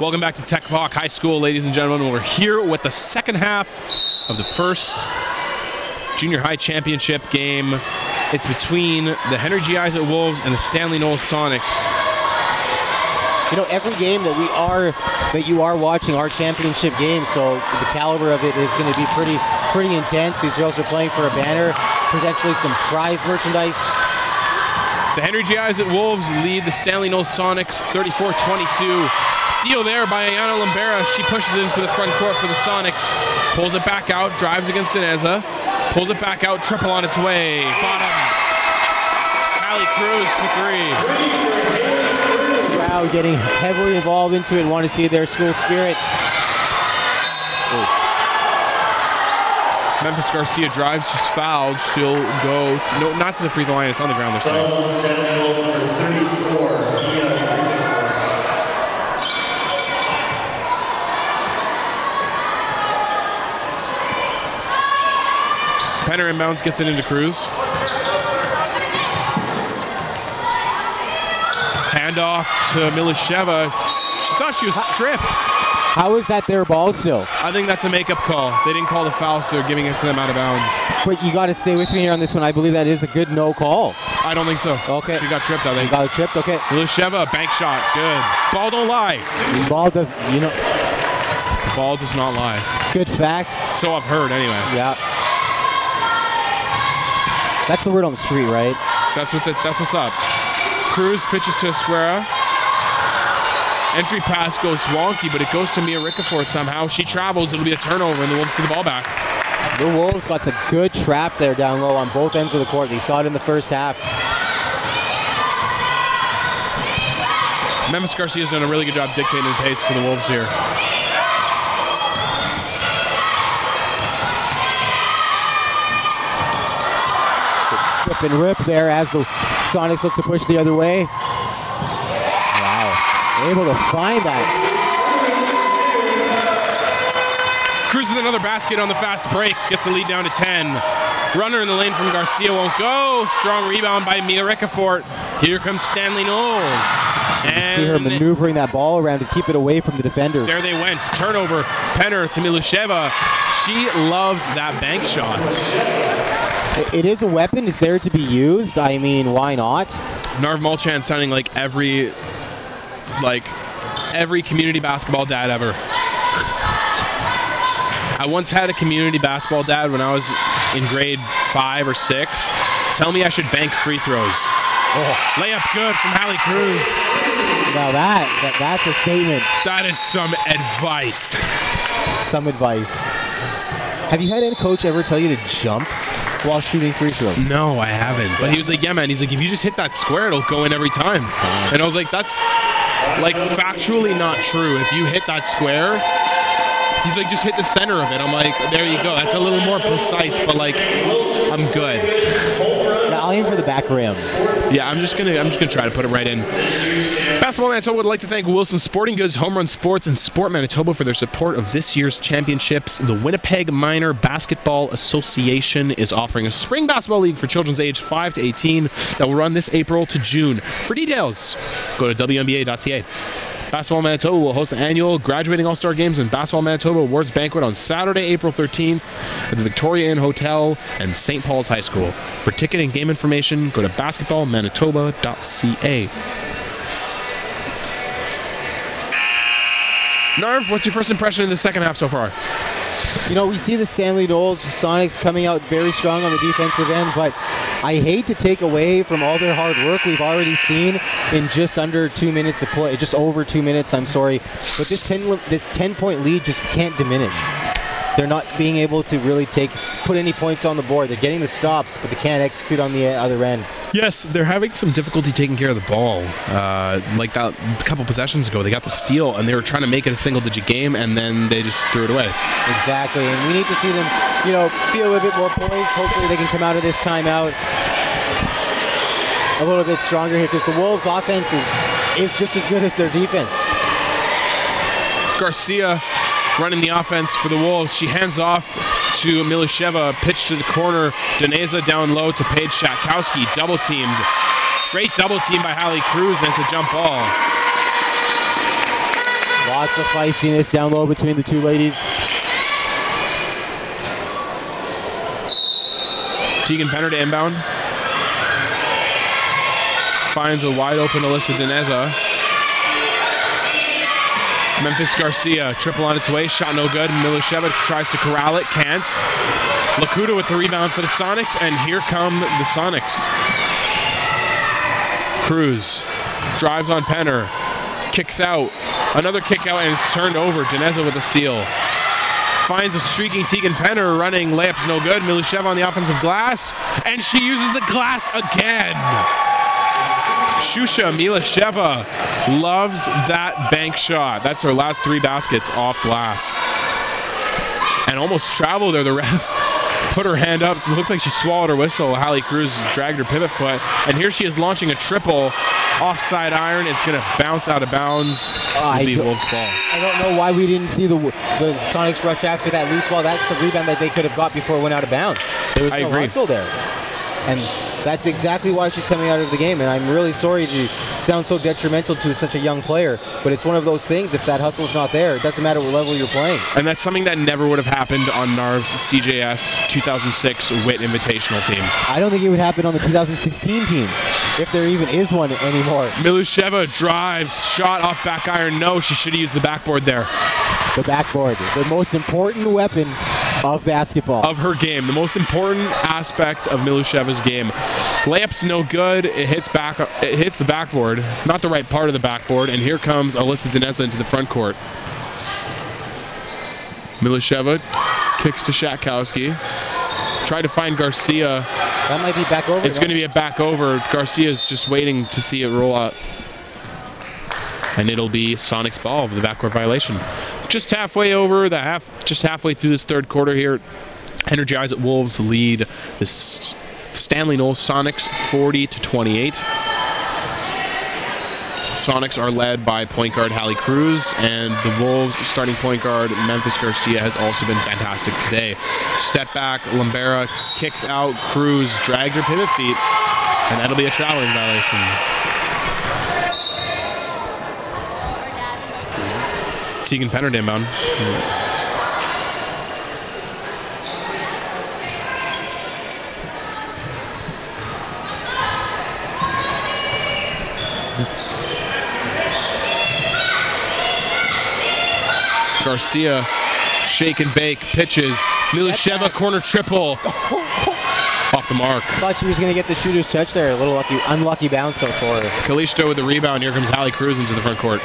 S3: Welcome back to Tech Hawk High School, ladies and gentlemen. We're here with the second half of the first junior high championship game. It's between the Henry G. Izatt Wolves and the Stanley Knowles Sonics.
S4: You know, every game that you are watching are championship games, so the caliber of it is going to be pretty intense. These girls are playing for a banner, potentially some prize merchandise.
S3: The Henry G. Izatt Wolves lead the Stanley Knowles Sonics 34-22. Steal there by Ayana Lambera. She pushes it into the front court for the Sonics. Pulls it back out, drives against Dineza. Pulls it back out, triple on its way. Bottom. Hallie Cruz for three.
S4: Crowd getting heavily involved into it, want to see their school spirit.
S3: Memphis Garcia drives, she's fouled. She'll go, no, not to the free throw line, it's on the ground this time. Penner inbounds, gets it into Cruz. Handoff to Milisheva. She thought she was tripped.
S4: How is that their ball still?
S3: I think that's a makeup call. They didn't call the foul, so they're giving it to them out of bounds.
S4: But you got to stay with me here on this one. I believe that is a good no call.
S3: I don't think so.
S4: Okay.
S3: She got tripped, I think.
S4: Got tripped, okay.
S3: Milisheva, bank shot, good. Ball don't lie.
S4: Ball does, you know.
S3: Ball does not lie.
S4: Good fact.
S3: So I've heard, anyway.
S4: Yeah. That's the word on the street, right?
S3: That's what's up. Cruz pitches to Esquera. Entry pass goes wonky, but it goes to Mia Ricafort somehow. She travels, it'll be a turnover, and the Wolves get the ball back.
S4: The Wolves got some good trap there down low on both ends of the court. They saw it in the first half.
S3: Memphis Garcia's done a really good job dictating the pace for the Wolves here.
S4: Strip and rip there as the Sonics look to push the other way. Wow. Able to find that.
S3: Cruz with another basket on the fast break. Gets the lead down to 10. Runner in the lane from Garcia won't go. Strong rebound by Mia Ricafort. Here comes Stanley Knowles.
S4: And see her maneuvering that ball around to keep it away from the defenders.
S3: There they went. Turnover. Penner to Milisheva. She loves that bank shot.
S4: It is a weapon. It's there to be used. I mean, why not?
S3: Narv Mulchan sounding like every community basketball dad ever. I once had a community basketball dad when I was in grade 5 or 6 tell me I should bank free throws. Oh, layup good from Hallie Cruz.
S4: Now that's a statement.
S3: That is some advice.
S4: Some advice. Have you had any coach ever tell you to jump while shooting free throws?
S3: No, I haven't. But he was like, yeah, man. He's like, if you just hit that square, it'll go in every time. And I was like, that's like factually not true. If you hit that square, he's like, just hit the center of it. I'm like, there you go. That's a little more precise, but like, I'm good.
S4: Yeah, I'll aim for the back rim.
S3: Yeah, I'm just gonna try to put it right in. Basketball Manitoba would like to thank Wilson Sporting Goods, Home Run Sports, and Sport Manitoba for their support of this year's championships. The Winnipeg Minor Basketball Association is offering a spring basketball league for children aged 5 to 18 that will run this April to June. For details, go to WNBA.ca. Basketball Manitoba will host the annual Graduating All-Star Games and Basketball Manitoba Awards Banquet on Saturday, April 13th at the Victoria Inn Hotel and St. Paul's High School. For ticket and game information, go to basketballmanitoba.ca. Narv, what's your first impression in the second half so far?
S4: You know, we see the Stanley Knowles Sonics coming out very strong on the defensive end, but I hate to take away from all their hard work we've already seen in just under 2 minutes of play, just over 2 minutes, I'm sorry. But this 10-point lead just can't diminish. They're not being able to really put any points on the board. They're getting the stops, but they can't execute on the other end.
S3: Yes, they're having some difficulty taking care of the ball. Like that a couple possessions ago, they got the steal, and they were trying to make it a single-digit game, and then they just threw it away.
S4: Exactly, and we need to see them, you know, feel a little bit more poised. Hopefully they can come out of this timeout a little bit stronger here, because the Wolves' offense is just as good as their defense.
S3: Garcia running the offense for the Wolves. She hands off to Milisheva, pitch to the corner. Dineza down low to Paige Shatkowski, double teamed. Great double team by Hallie Cruz, and it's a jump ball.
S4: Lots of feistiness down low between the two ladies.
S3: Tegan Penner to inbound. Finds a wide open Alyssa Dineza. Memphis Garcia, triple on its way, shot no good. Milisheva tries to corral it, can't. Lakuta with the rebound for the Sonics, and here come the Sonics. Cruz drives on Penner, kicks out, another kick out, and it's turned over. Dineza with a steal. Finds a streaking Tegan Penner, running, layup's no good. Milisheva on the offensive glass, and she uses the glass again. Shusha Milisheva loves that bank shot. That's her last 3 baskets off glass. And almost traveled there. The ref put her hand up. Looks like she swallowed her whistle. Hallie Cruz dragged her pivot foot. And here she is launching a triple. Offside iron. It's going to bounce out of bounds. It'll be Wolves' ball.
S4: I don't know why we didn't see the Sonics rush after that loose ball. That's a rebound that they could have got before it went out of bounds. There was no hustle there. And that's exactly why she's coming out of the game, and I'm really sorry to sound so detrimental to such a young player, but it's one of those things, if that hustle's not there, it doesn't matter what level you're playing.
S3: And that's something that never would have happened on NARV's CJS 2006 WIT Invitational team.
S4: I don't think it would happen on the 2016 team, if there even is one anymore.
S3: Milisheva drives, shot off back iron, no, she should have used the backboard there.
S4: The backboard, the most important weapon of basketball.
S3: Of her game, the most important aspect of Milusheva's game. Layup's no good, it hits the backboard, not the right part of the backboard, and here comes Alyssa Dineza into the front court. Milisheva kicks to Shatkowski. Tried to find Garcia.
S4: That might be back over.
S3: It's going to be a back over. Garcia's just waiting to see it roll out. And it'll be Sonic's ball with the backcourt violation. Just halfway through this third quarter here. Energy Izatt Wolves lead this Stanley Knowles Sonics 40-28. Sonics are led by point guard Hallie Cruz, and the Wolves starting point guard Memphis Garcia has also been fantastic today. Step back, Lombera kicks out, Cruz drags her pivot feet, and that'll be a traveling violation. Tegan Penner to inbound. Garcia, shake and bake, pitches. Milisheva corner triple. Off the mark.
S4: Thought she was going to get the shooter's touch there. A little unlucky bounce for her.
S3: Kalisto with the rebound. Here comes Hallie Cruz into the front court.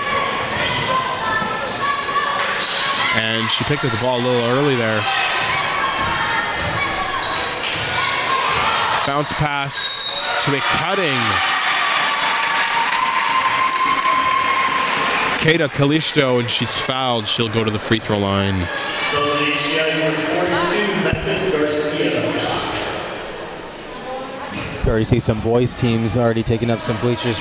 S3: And she picked up the ball a little early there. Bounce pass to a cutting Kata Kalisto, and she's fouled. She'll go to the free throw line.
S2: She has number 42, Memphis Garcia.
S4: You already see some boys teams already taking up some bleachers,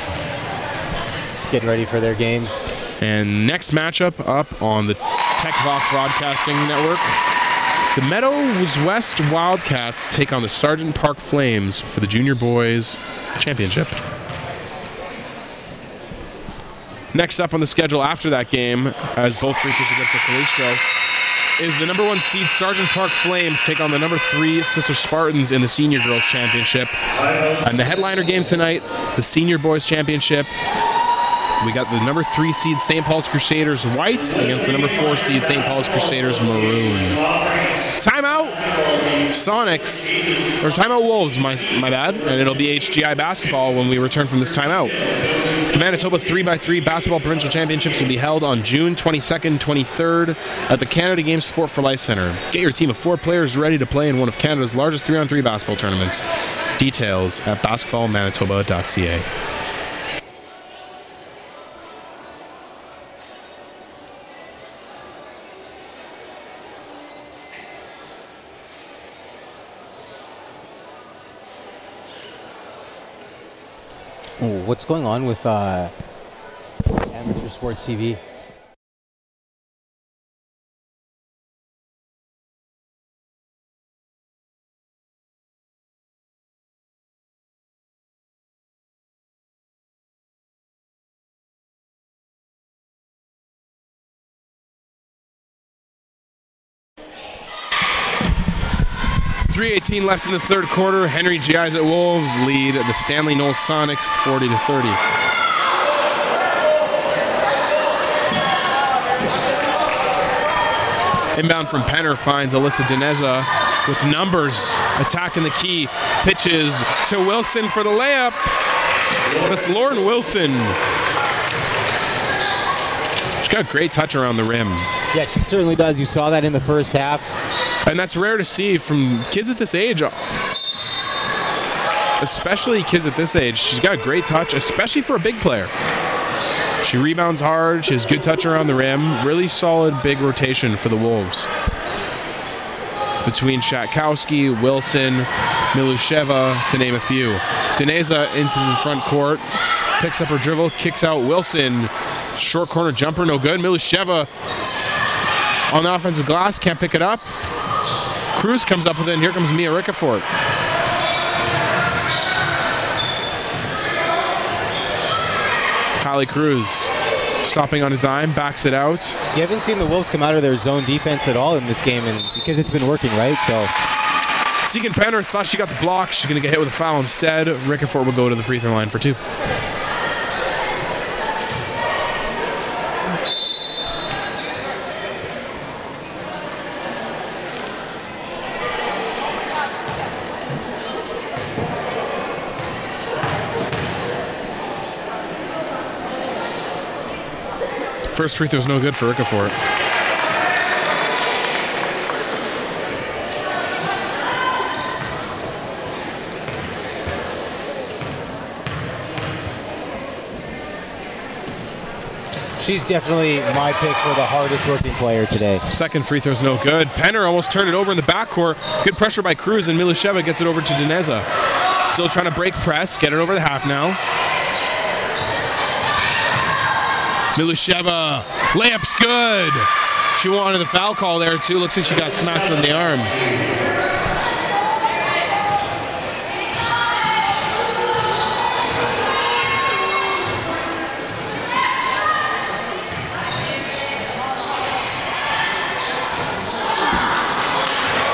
S4: getting ready for their games.
S3: And next matchup up on the TechVox Broadcasting Network, the Meadows West Wildcats take on the Sargent Park Flames for the Junior Boys Championship. Next up on the schedule after that game, as both free throws are good for Kalisto, is the number 1 seed Sargent Park Flames take on the number 3 Sister Spartans in the Senior Girls Championship. And the headliner game tonight, the Senior Boys Championship, we got the number 3 seed St. Paul's Crusaders white against the number 4 seed St. Paul's Crusaders maroon. Timeout Sonics, or timeout Wolves, my bad, and it'll be HGI basketball when we return from this timeout. The Manitoba 3x3 Basketball Provincial Championships will be held on June 22nd, 23rd at the Canada Games Sport for Life Centre. Get your team of 4 players ready to play in one of Canada's largest 3-on-3 basketball tournaments. Details at basketballmanitoba.ca.
S4: Oh, what's going on with Amateur Sports TV?
S3: 3:18 left in the third quarter. Henry G. Izatt Wolves lead the Stanley Knowles Sonics 40-30. Inbound from Penner finds Alyssa Dineza with numbers, attacking the key. Pitches to Wilson for the layup. That's Lauren Wilson. She's got a great touch around the rim.
S4: Yeah, she certainly does. You saw that in the first half.
S3: And that's rare to see from kids at this age. Especially kids at this age. She's got a great touch, especially for a big player. She rebounds hard. She has good touch around the rim. Really solid big rotation for the Wolves. Between Shatkowski, Wilson, Milusheva, to name a few. Dineza into the front court. Picks up her dribble, kicks out Wilson. Short corner jumper, no good. Milusheva on the offensive glass, can't pick it up. Cruz comes up with it, and here comes Mia Ricafort. Kylie Cruz stopping on a dime, backs it out.
S4: You haven't seen the Wolves come out of their zone defense at all in this game, and because it's been working, right? So
S3: Tegan Penner thought she got the block. She's going to get hit with a foul instead. Ricafort will go to the free throw line for 2. First free throw is no good for Ricafort.
S4: she's definitely my pick for the hardest working player today.
S3: Second free throw is no good. Penner almost turned it over in the backcourt. Good pressure by Cruz, and Milusheva gets it over to Dineza. Still trying to break press, get it over the half now. Milusheva, layup's good. She wanted the foul call there too. Looks like she got smacked in the arm.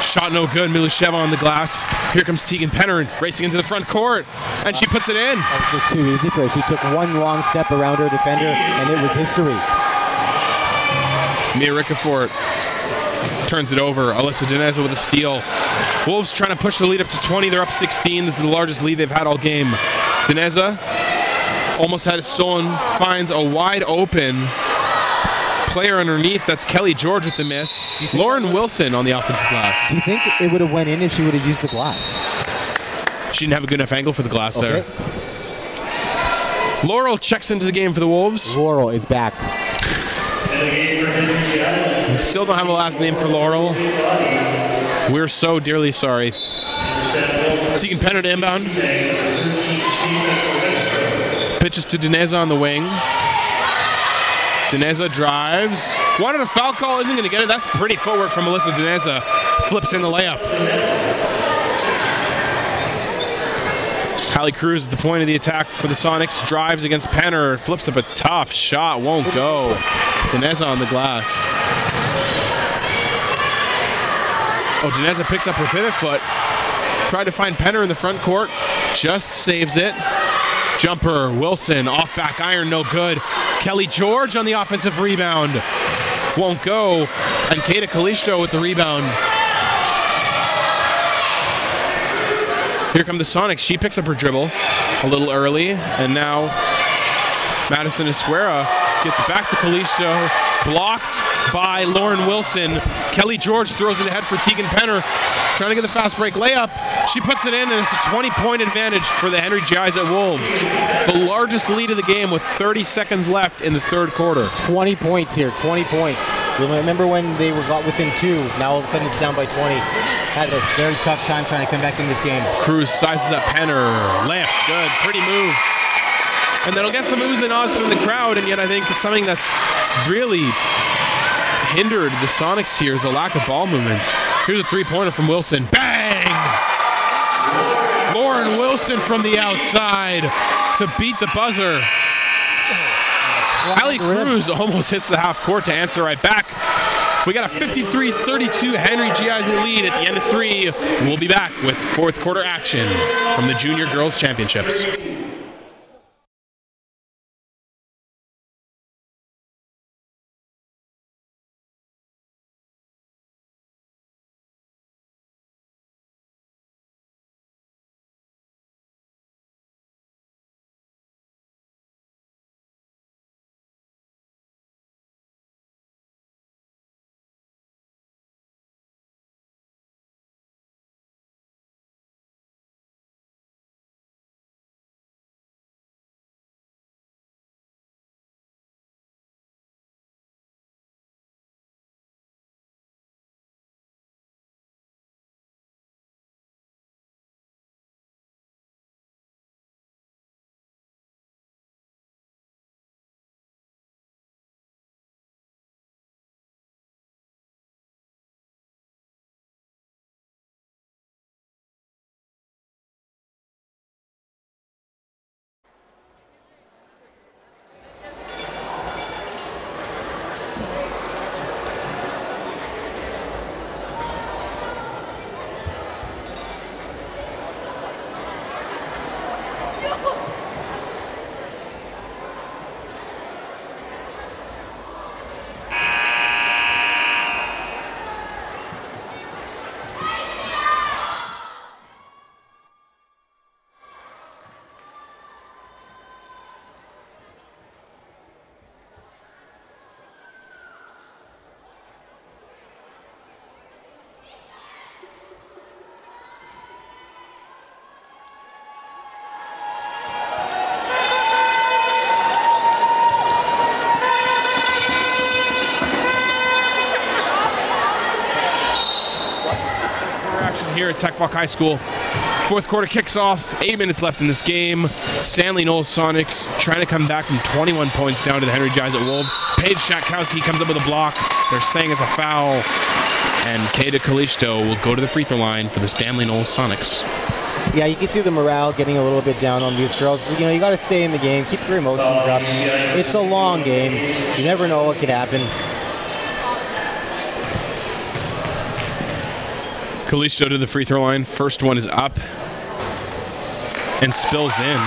S3: Shot no good. Milusheva on the glass. Here comes Tegan Penner racing into the front court, and she puts it in.
S4: That was just too easy for her. She took one long step around her defender, and it was history.
S3: Mia Ricafort turns it over. Alyssa Dineza with a steal. Wolves trying to push the lead up to 20. They're up 16. This is the largest lead they've had all game. Dineza almost had it stolen. Finds a wide open player underneath. That's Kelly George with the miss. Lauren Wilson on the offensive glass.
S4: Do you think it would have went in if she would have used the glass?
S3: She didn't have a good enough angle for the glass there. Laurel checks into the game for the Wolves.
S4: Laurel is back.
S3: We still don't have a last name for Laurel. We're so dearly sorry. Tegan Penner to inbound. Pitches to Dineza on the wing. Dineza drives. Wanted a foul call, isn't going to get it. That's pretty footwork from Alyssa Dineza. Flips in the layup. Hallie Cruz at the point of the attack for the Sonics. Drives against Penner. Flips up a tough shot. Won't go. Dineza on the glass. Oh, Dineza picks up her pivot foot. Tried to find Penner in the front court. Just saves it. Jumper, Wilson, off back iron, no good. Kelly George on the offensive rebound. Won't go. And Kata Kalisto with the rebound. Here come the Sonics. She picks up her dribble a little early. And now Madison Esquera gets it back to Kalisto. Blocked by Lauren Wilson. Kelly George throws it ahead for Tegan Penner. Trying to get the fast break layup. She puts it in, and it's a 20-point advantage for the Henry G. Izatt Wolves. The largest lead of the game with 30 seconds left in the third quarter.
S4: 20 points here, 20 points. You'll remember when they got within 2. Now all of a sudden it's down by 20. Had a very tough time trying to come back in this game.
S3: Cruz sizes up Penner. Layup's good. Pretty move. And that'll get some oohs and ahs from the crowd, and yet I think something that's really hindered the Sonics here is the lack of ball movements. Here's a three-pointer from Wilson. Bang! Lauren Wilson from the outside to beat the buzzer. Hallie Cruz almost hits the half court to answer right back. We got a 53-32 Henry G. Izatt lead at the end of 3. We'll be back with fourth quarter action from the Junior Girls Championships. Here at Tech Walk High School. Fourth quarter kicks off, 8 minutes left in this game. Stanley Knowles Sonics trying to come back from 21 points down to the Henry G. Izatt Wolves. Paige Shatkowski comes up with a block. They're saying it's a foul. And Kayda Kalisto will go to the free throw line for the Stanley Knowles Sonics.
S4: Yeah, you can see the morale getting a little bit down on these girls. You know, you got to stay in the game, keep your emotions up. It's a long game. You never know what could happen.
S3: Kalisto to the free throw line. First one is up and spills in.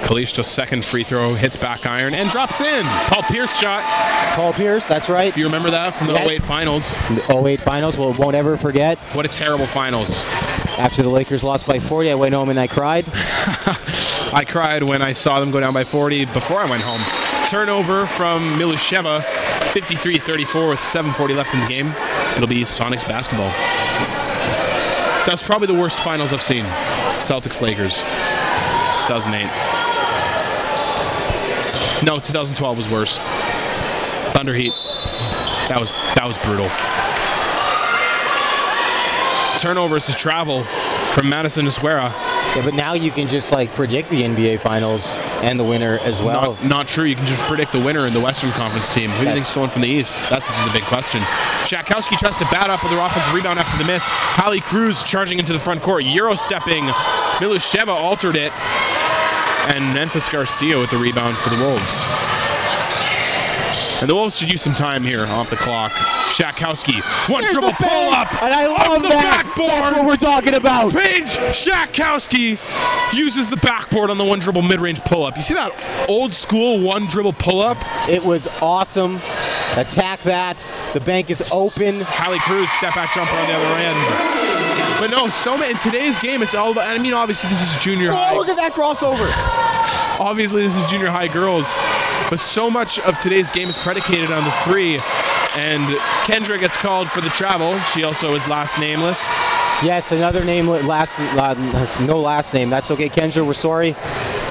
S3: Kalisto's second free throw hits back iron and drops in. Paul Pierce shot.
S4: Paul Pierce, that's right.
S3: Do you remember that from the 08 finals?
S4: The 08 finals, well, won't ever forget.
S3: What a terrible finals.
S4: After the Lakers lost by 40, I went home and I cried.
S3: I cried when I saw them go down by 40 before I went home. Turnover from Milusheva, 53-34 with 7:40 left in the game. It'll be Sonics basketball. That's probably the worst finals I've seen. Celtics-Lakers, 2008. No, 2012 was worse. Thunder Heat. That was brutal. Turnovers to travel from Madison to Square.
S4: Yeah, but now you can just like predict the NBA Finals and the winner as well.
S3: Not true. You can just predict the winner in the Western Conference team. Who do you think's going from the East? That's the big question. Shatkowski tries to bat up with her offensive rebound after the miss. Hallie Cruz charging into the front court. Euro stepping. Milusheva altered it. And Memphis Garcia with the rebound for the Wolves. And the Wolves should use some time here off the clock. Shatkowski, one dribble pull-up,
S4: and I love
S3: the
S4: that.
S3: backboard.
S4: That's what we're talking about.
S3: Paige Shatkowski uses the backboard on the one dribble mid-range pull-up. You see that old school one dribble pull-up?
S4: It was awesome. Attack that. The bank is open.
S3: Hallie Cruz step back jumper on the other end. But no, in today's game, it's all about, I mean, obviously this is junior high.
S4: Oh, look at that crossover.
S3: Obviously this is junior high girls, but so much of today's game is predicated on the three. And Kendra gets called for the travel. She also is last nameless.
S4: Yes, another name, no last name. That's okay, Kendra, we're sorry.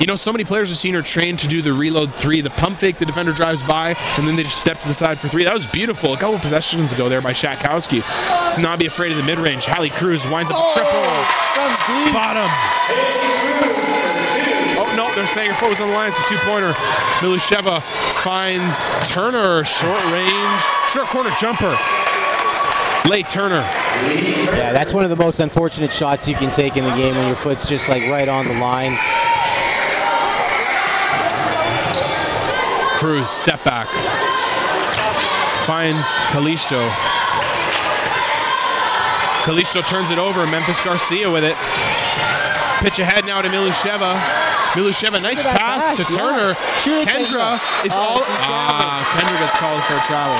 S3: You know, so many players have seen her trained to do the reload three, the pump fake, the defender drives by, and then they just step to the side for three. That was beautiful. A couple of possessions ago there by Shatkowski. To not be afraid of the mid-range. Hallie Cruz winds up a triple.
S4: From deep.
S3: Bottom. Oh, no, they're saying her foot was on the line. It's a two-pointer. Milusheva finds Turner, short range, short corner jumper. Leigh Turner.
S4: Yeah, that's one of the most unfortunate shots you can take in the game when your foot's just like right on the line.
S3: Cruz, step back. Finds Kalisto. Kalisto turns it over. Memphis Garcia with it. Pitch ahead now to Milusheva. Milusheva, nice pass to Turner.
S4: Sure,
S3: Kendra is all. Kendra gets called for a travel.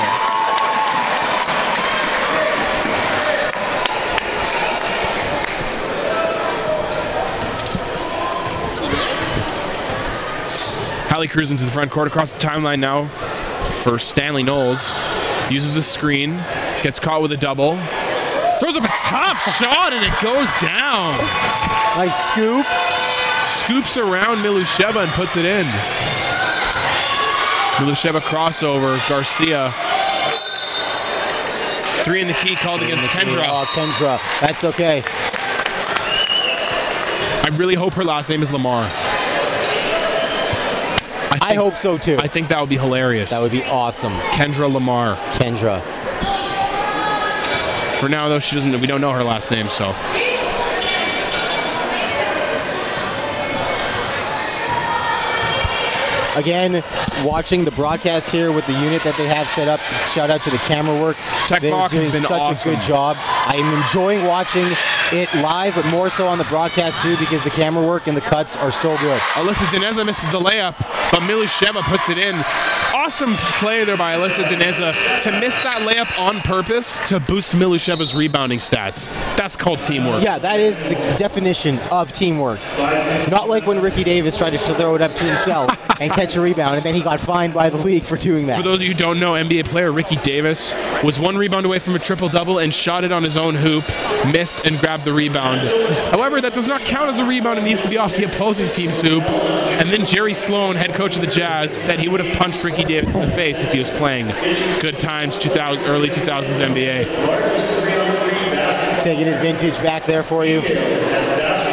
S3: Hallie Cruz into the front court, across the timeline now for Stanley Knowles. Uses the screen, gets caught with a double. Throws up a top shot and it goes down.
S4: Nice scoop.
S3: Scoops around Milusheva and puts it in. Milusheva crossover, Garcia. Three in the key called against Kendra.
S4: Oh, Kendra, that's okay.
S3: I really hope her last name is Lamar.
S4: I hope so too.
S3: I think that would be hilarious.
S4: That would be awesome.
S3: Kendra Lamar.
S4: Kendra.
S3: For now, though, she doesn't. We don't know her last name, so.
S4: Again, watching the broadcast here with the unit that they have set up, shout out to the camera work.
S3: Tech
S4: They're
S3: Bach has
S4: doing
S3: been
S4: such
S3: awesome.
S4: a good job. I am enjoying watching it live, but more so on the broadcast too, because the camera work and the cuts are so good.
S3: Alyssa Dineza misses the layup, but Milusheva puts it in. Awesome play there by Alyssa Dineza to miss that layup on purpose to boost Milusheva's rebounding stats. That's called teamwork.
S4: Yeah, that is the definition of teamwork. Not like when Ricky Davis tried to throw it up to himself and catch a rebound, and then he got fined by the league for doing that.
S3: For those of you who don't know, NBA player Ricky Davis was one rebound away from a triple-double and shot it on his own hoop, missed and grabbed the rebound. However, that does not count as a rebound. It needs to be off the opposing team's hoop. And then Jerry Sloan, head coach of the Jazz, said he would have punched Ricky Davis in the face if he was playing. Good times, early 2000s NBA.
S4: Taking it vintage back there for you.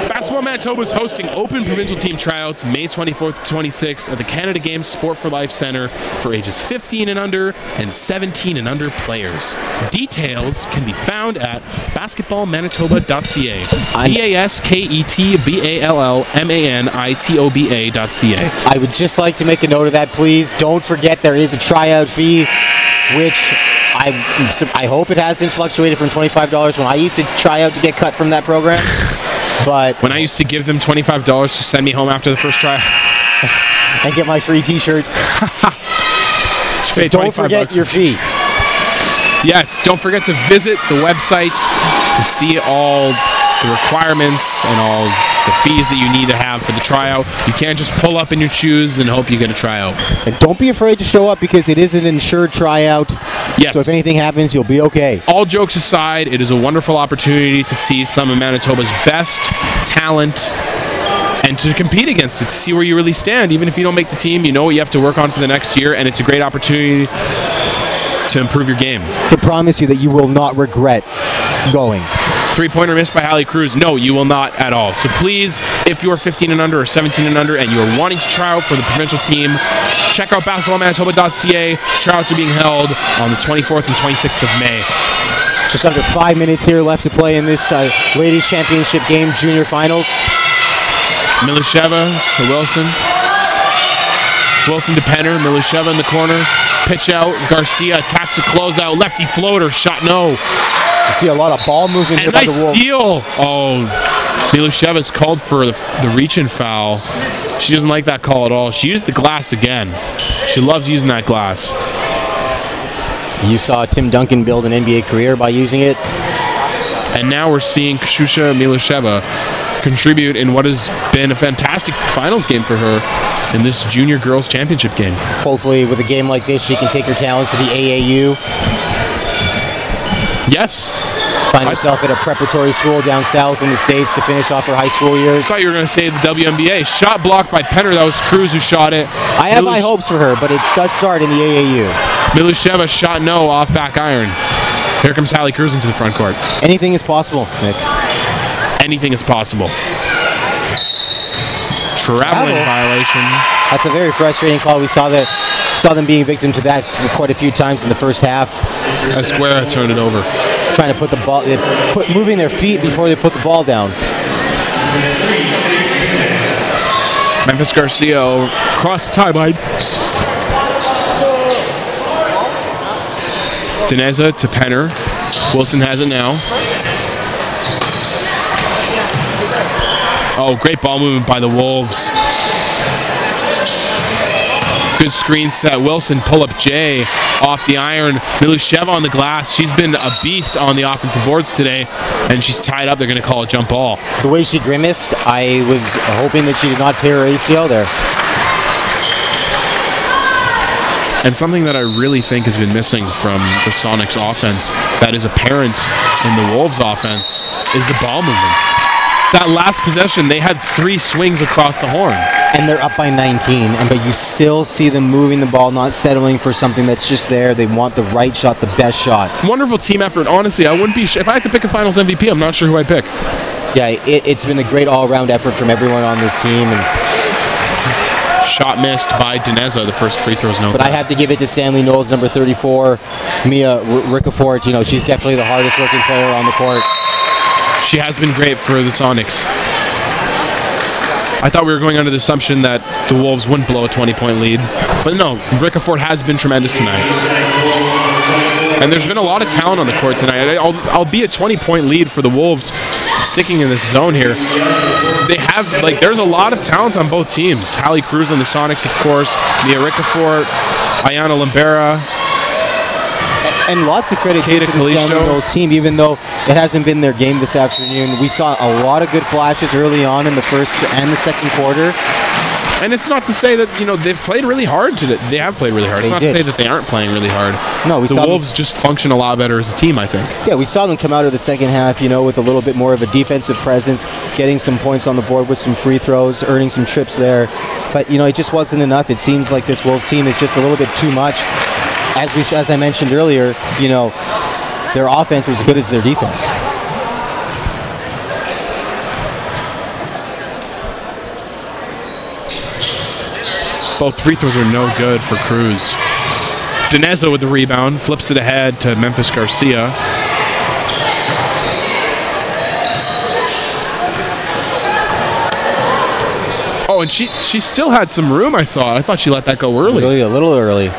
S3: Basketball Manitoba is hosting open provincial team tryouts May 24th to 26th at the Canada Games Sport for Life Center for ages 15 and under and 17 and under players. Details can be found at basketballmanitoba.ca. basketballmanitoba.ca.
S4: I would just like to make a note of that, please. Don't forget there is a tryout fee, which I hope it hasn't fluctuated from $25 when I used to try out to get cut from that program. But
S3: when I used to give them $25 to send me home after the first try
S4: and get my free t-shirts.
S3: So
S4: don't forget your fee.
S3: Yes, don't forget to visit the website to see all the requirements and all the fees that you need to have for the tryout. You can't just pull up in your shoes and hope you get a tryout.
S4: And don't be afraid to show up because it is an insured tryout.
S3: Yes.
S4: So if anything happens, you'll be okay.
S3: All jokes aside, it is a wonderful opportunity to see some of Manitoba's best talent and to compete against it, to see where you really stand. Even if you don't make the team, you know what you have to work on for the next year, and it's a great opportunity to improve your game.
S4: I can promise you that you will not regret going.
S3: Three-pointer missed by Hallie Cruz. No, you will not at all. So please, if you're 15 and under or 17 and under and you're wanting to try out for the provincial team, check out basketballmanitoba.ca. Tryouts are being held on the 24th and 26th of May.
S4: Just under 5 minutes here left to play in this ladies championship game, junior finals.
S3: Milusheva to Wilson. Wilson to Penner. Milusheva in the corner. Pitch out. Garcia attacks a closeout. Lefty floater. Shot no.
S4: You see a lot of ball movement here by the Wolves.
S3: Nice steal. Oh, Milusheva's called for the reach-in foul. She doesn't like that call at all. She used the glass again. She loves using that glass.
S4: You saw Tim Duncan build an NBA career by using it.
S3: And now we're seeing Kshusha Milusheva contribute in what has been a fantastic finals game for her in this junior girls championship game.
S4: Hopefully with a game like this, she can take her talents to the AAU.
S3: Yes.
S4: Find herself at a preparatory school down south in the States to finish off her high school years.
S3: I thought you were going to say the WNBA. Shot blocked by Penner. That was Cruz who shot it.
S4: I have high hopes for her, but it does start in the AAU.
S3: Milusheva shot no off back iron. Here comes Hallie Cruz into the front court.
S4: Anything is possible, Nick.
S3: Anything is possible. Traveling violation.
S4: That's a very frustrating call. We saw them being victim to that quite a few times in the first half.
S3: Esquera turned it over.
S4: trying to put the ball, moving their feet before they put the ball down.
S3: Memphis Garcia across the timeline. Dineza to Penner. Wilson has it now. Oh, great ball movement by the Wolves. Good screen set. Wilson pull up J off the iron. Milusheva on the glass. She's been a beast on the offensive boards today, and she's tied up. They're going to call a jump ball.
S4: The way she grimaced, I was hoping that she did not tear her ACL there.
S3: And something that I really think has been missing from the Sonics offense that is apparent in the Wolves offense is the ball movement. That last possession, they had 3 swings across the horn.
S4: And they're up by 19, but you still see them moving the ball, not settling for something that's just there. They want the right shot, the best shot.
S3: Wonderful team effort. Honestly, I wouldn't be if I had to pick a Finals MVP, I'm not sure who I'd pick.
S4: Yeah, it's been a great all-around effort from everyone on this team.
S3: Shot missed by Dineza. The first free throw's no good.
S4: But I have to give it to Stanley Knowles, number 34. Mia Ricafort, she's definitely the hardest working player on the court.
S3: She has been great for the Sonics. I thought we were going under the assumption that the Wolves wouldn't blow a 20-point lead. But no, Ricafort has been tremendous tonight. And there's been a lot of talent on the court tonight. I'll be a 20-point lead for the Wolves sticking in this zone here. They have, there's a lot of talent on both teams. Hallie Cruz on the Sonics, of course. Mia Ricafort, Ayana Limbera.
S4: And lots of credit to the Stanley Knowles team, even though it hasn't been their game this afternoon. We saw a lot of good flashes early on in the first and the second quarter.
S3: And it's not to say that, they've played really hard today. They have played really hard. It's not to say that they aren't playing really hard.
S4: No,
S3: the Wolves just function a lot better as a team, I think.
S4: Yeah, we saw them come out of the second half, with a little bit more of a defensive presence, getting some points on the board with some free throws, earning some trips there. But, it just wasn't enough. It seems like this Wolves team is just a little bit too much. As I mentioned earlier, their offense was as good as their defense.
S3: Both free throws are no good for Cruz. Dineza with the rebound, flips it ahead to Memphis Garcia. Oh, and she still had some room, I thought. I thought she let that go early.
S4: Really, a little early.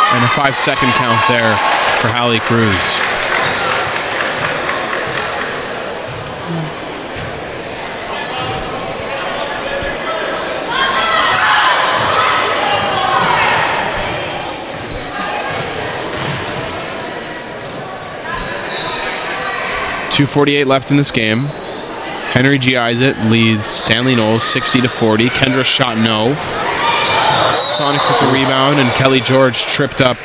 S3: And a 5-second count there for Hallie Cruz. .248 left in this game. Henry G. Izatt leads Stanley Knowles 60-40. Kendra shot no. Sonics with the rebound, and Kelly George tripped up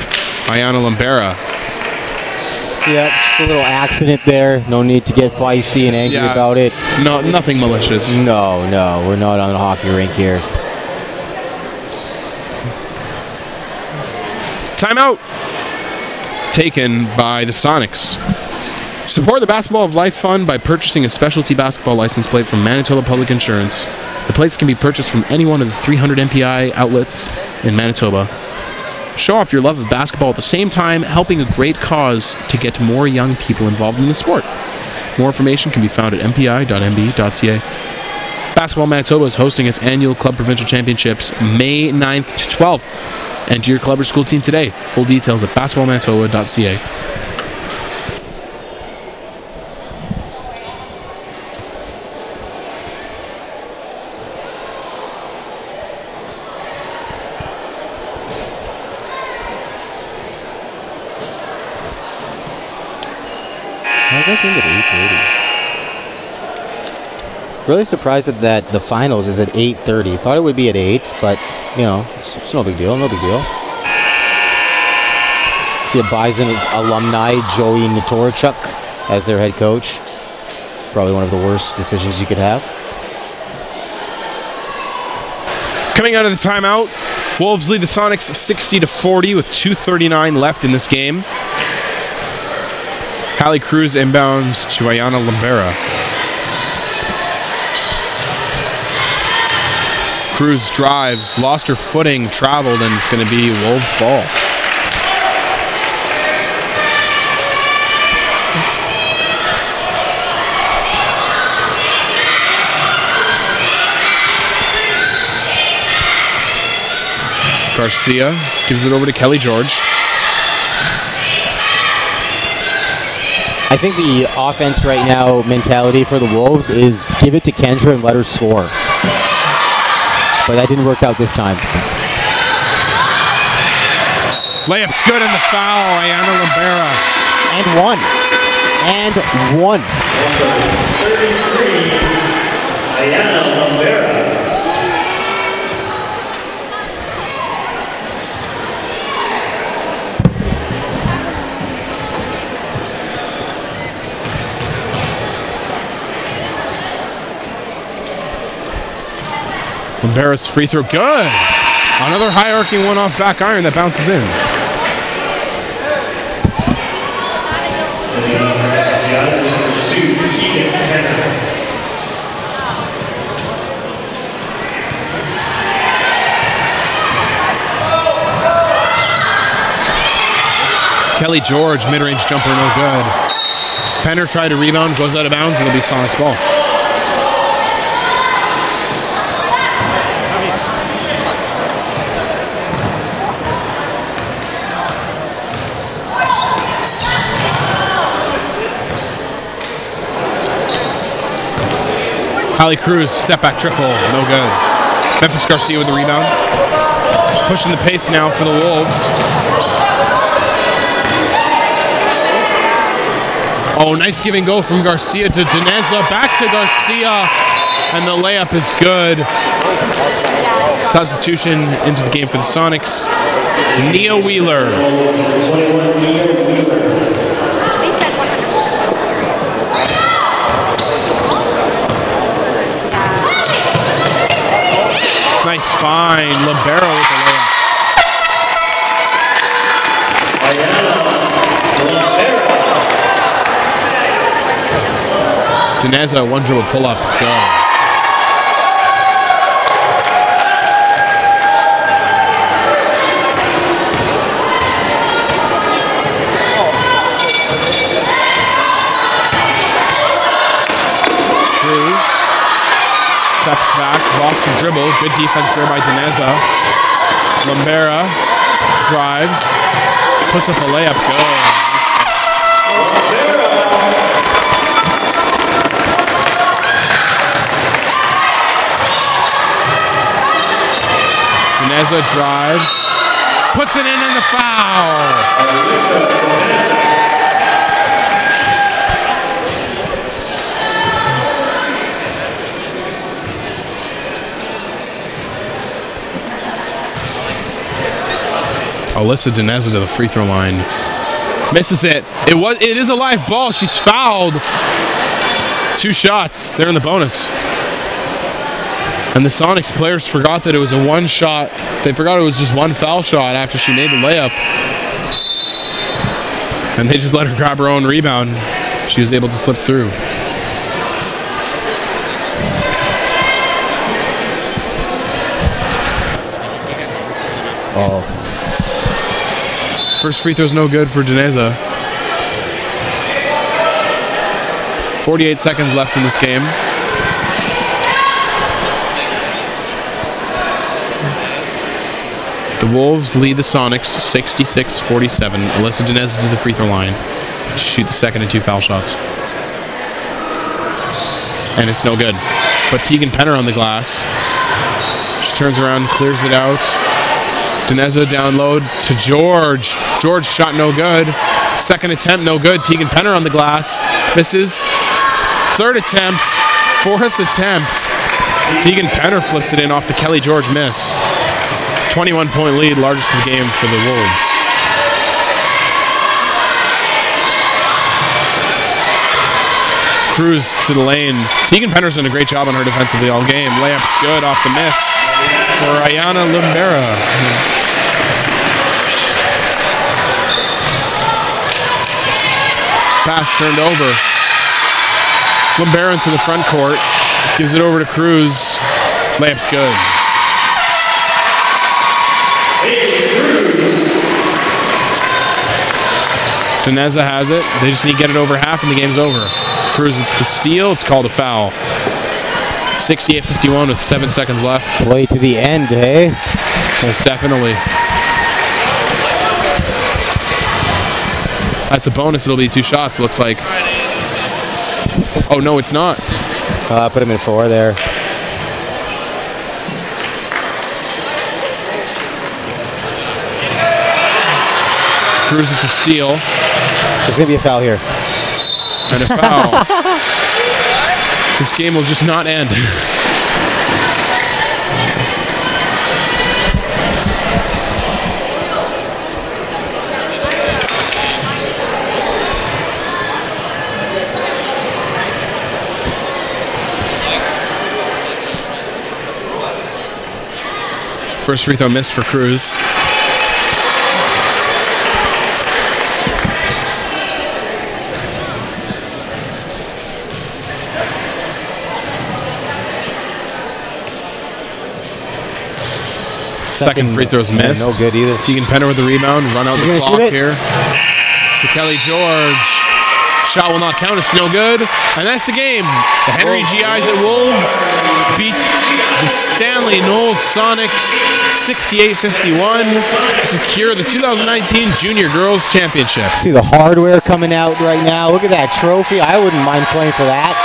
S3: Ayana Limbera.
S4: Yeah, just a little accident there. No need to get feisty and angry about it.
S3: No, nothing malicious.
S4: No, we're not on a hockey rink here.
S3: Timeout taken by the Sonics. Support the Basketball of Life Fund by purchasing a specialty basketball license plate from Manitoba Public Insurance. The plates can be purchased from any one of the 300 MPI outlets in Manitoba. Show off your love of basketball at the same time, helping a great cause to get more young people involved in the sport. More information can be found at mpi.mb.ca. Basketball Manitoba is hosting its annual Club Provincial Championships May 9th to 12th. Enter your club or school team today. Full details at basketballmanitoba.ca.
S4: I think at 8:30. Really surprised that the finals is at 8:30. Thought it would be at 8, but it's no big deal. No big deal. See a Bison's alumni, Joey Notorchuk, as their head coach. Probably one of the worst decisions you could have.
S3: Coming out of the timeout, Wolves lead the Sonics 60-40 with 2:39 left in this game. Hallie Cruz inbounds to Ayana Lambera. Cruz drives, lost her footing, traveled, and it's going to be Wolves' ball. Garcia gives it over to Kelly George.
S4: I think the offense right now mentality for the Wolves is give it to Kendra and let her score. But that didn't work out this time.
S3: Layup's good and the foul, Ayana Lambera.
S4: And one.
S2: Number 33, Ayana Lambera.
S3: Lambera's free throw, good. Another high arcing one off back iron that bounces in. Kelly George, mid-range jumper, no good. Penner tried to rebound, goes out of bounds, and it'll be Sonic's ball. Hallie Cruz, step back triple, no good. Memphis Garcia with the rebound. Pushing the pace now for the Wolves. Oh, nice give and go from Garcia to Dineza, back to Garcia, and the layup is good. Substitution into the game for the Sonics. Nia Wheeler. Nice find, Lambera with the layup. Dineza, one dribble pull up, go. Cruz steps back, lost the dribble. Good defense there by Dineza. Lambera drives, puts up a layup, go. Dineza drives, puts it in and the foul. Alyssa Dineza to the free throw line. Misses it. It is a live ball. She's fouled. 2 shots. They're in the bonus. And the Sonics players forgot that it was a one shot. They forgot it was just one foul shot after she made the layup. And they just let her grab her own rebound. She was able to slip through.
S4: Oh.
S3: First free throw's no good for Dineza. 48 seconds left in this game. The Wolves lead the Sonics 66-47. Alyssa Dineza to the free throw line to shoot the second and 2 foul shots. And it's no good. But Tegan Penner on the glass. She turns around, clears it out. Dineza down low to George. George shot no good. Second attempt no good. Tegan Penner on the glass. Misses. Third attempt. Fourth attempt. Tegan Penner flips it in off the Kelly George miss. 21-point lead, largest of the game for the Wolves. Cruz to the lane. Tegan Penner's done a great job on her defensively all game. Layup's good off the miss for Ayana Lumbera. Pass turned over. Lumbera into the front court. Gives it over to Cruz. Layup's good. Zaneza has it. They just need to get it over half and the game's over. Cruz with the steal. It's called a foul. 68-51 with 7 seconds left.
S4: Play to the end, hey?
S3: Most definitely. That's a bonus. It'll be 2 shots, looks like. Oh, no, it's not.
S4: Put him in 4 there.
S3: Cruz with the steal.
S4: There's going to be a foul here.
S3: And a foul. This game will just not end. First free throw missed for Cruz. Second free throw's missed.
S4: No good either.
S3: Tegan Penner with the rebound. Run out the clock here. To Kelly George. Shot will not count. It's no good. And that's the game. The Henry GIs at Wolves beats the Stanley Knowles Sonics 68-51 to secure the 2019 Junior Girls Championship.
S4: See the hardware coming out right now. Look at that trophy. I wouldn't mind playing for that.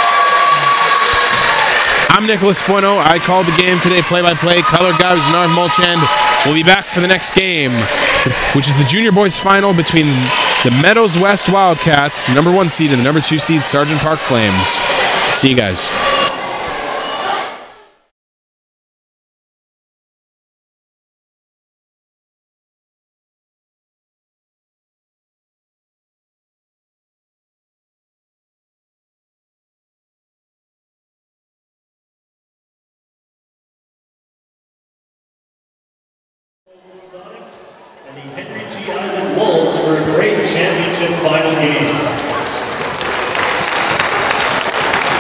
S3: I'm Nicholas Bueno. I called the game today, play-by-play. Color guy was Narv Mulchand. We'll be back for the next game, which is the Junior Boys Final between the Meadows West Wildcats, #1 seed, and the #2 seed Sergeant Park Flames. See you guys.
S2: Sonics and the Henry GIs and Wolves for a great championship final game.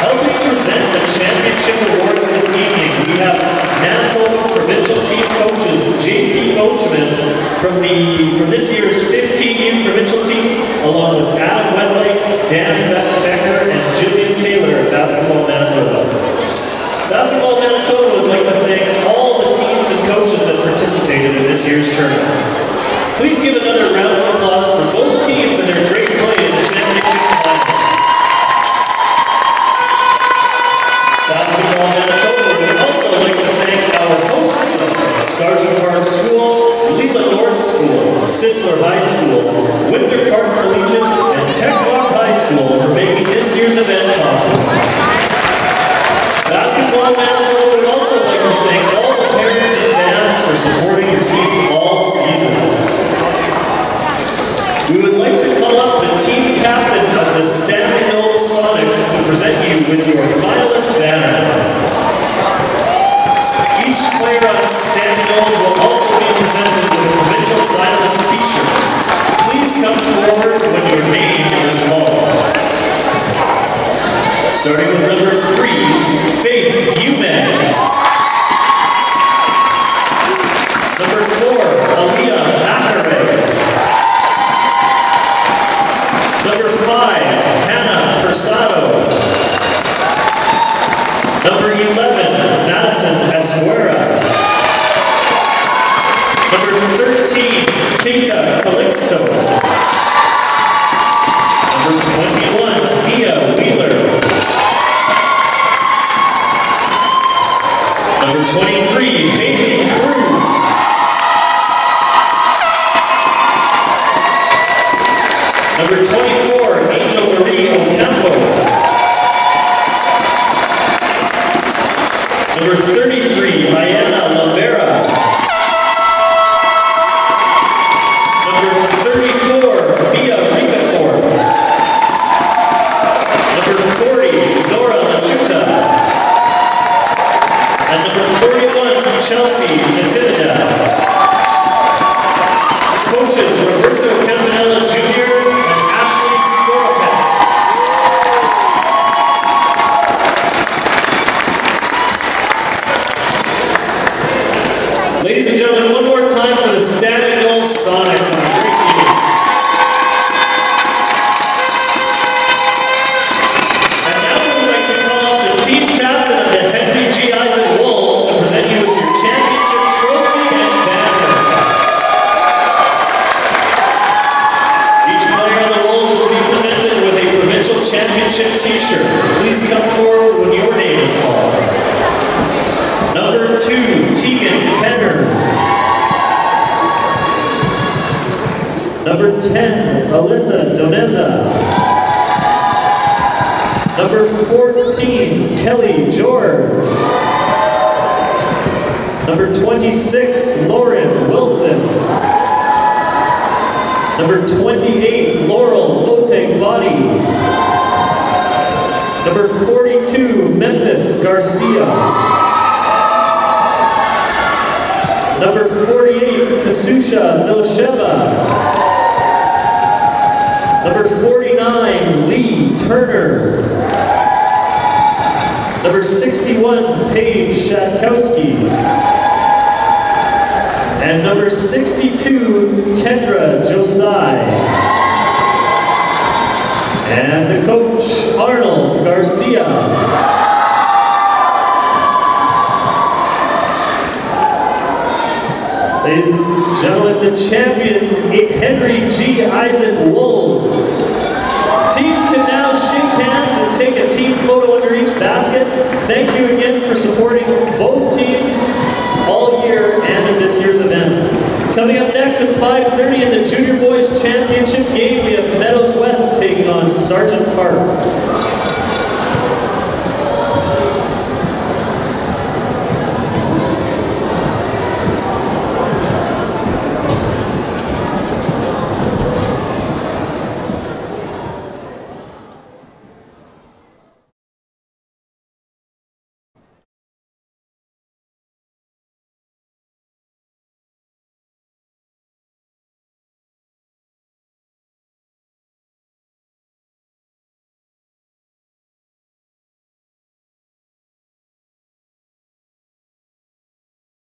S2: Helping present the championship awards this evening, we have Manitoba provincial team coaches J.P. Ochman from this year's 15U provincial team, along with Adam Wedlake, Dan Becker, and Jillian Kaler of Basketball Manitoba. Basketball Manitoba would like to thank all the teams and coaches that participated in this year's tournament. Please give another round of applause for both teams and their great play in the championship final. Basketball Manitoba would also like to thank our host sites, Sergeant Park School, Leland North School, Sisler High School, Windsor Park Collegiate, and Tech Rock High School for making this year's event possible. Basketball Manitoba would also like to thank all the parents and fans for supporting your teams all season. We would like to call up the team captain of the Stanley Knowles Sonics to present you with your finalist banner. Each player on Stanley Knowles will also be presented with a provincial finalist t-shirt. Please come forward when your name is called. Starting with number 3, Faith Uman. Number 4, Aaliyah Akare. Number 5, Hannah Persado. Number 11, Madison Esguera. Number 13, Keita Calixto. Number 21, Mia Wheeler. Number 23, Haley Crew. Number 24, Angel Marie Ocampo. Number 33, Ayana Lavera. Number 34, Mia Ricafort. Number 40, Number 10, Alyssa Doneza. Number 14, Kelly George. Number 26, Lauren Wilson. Number 28, Laurel Oteg Body. Number 42, Memphis Garcia. Number 48, Kasusha Milsheva. Number 49, Lee Turner. Number 61, Paige Shatkowski. And number 62, Kendra Josai. And the coach, Arnold Garcia. Ladies and gentlemen, the champion, Henry G. Eisen Wolves. Teams can now shake hands and take a team photo under each basket. Thank you again for supporting both teams all year and in this year's event. Coming up next at 5:30 in the Junior Boys Championship game, we have Meadows West taking on Sergeant Park.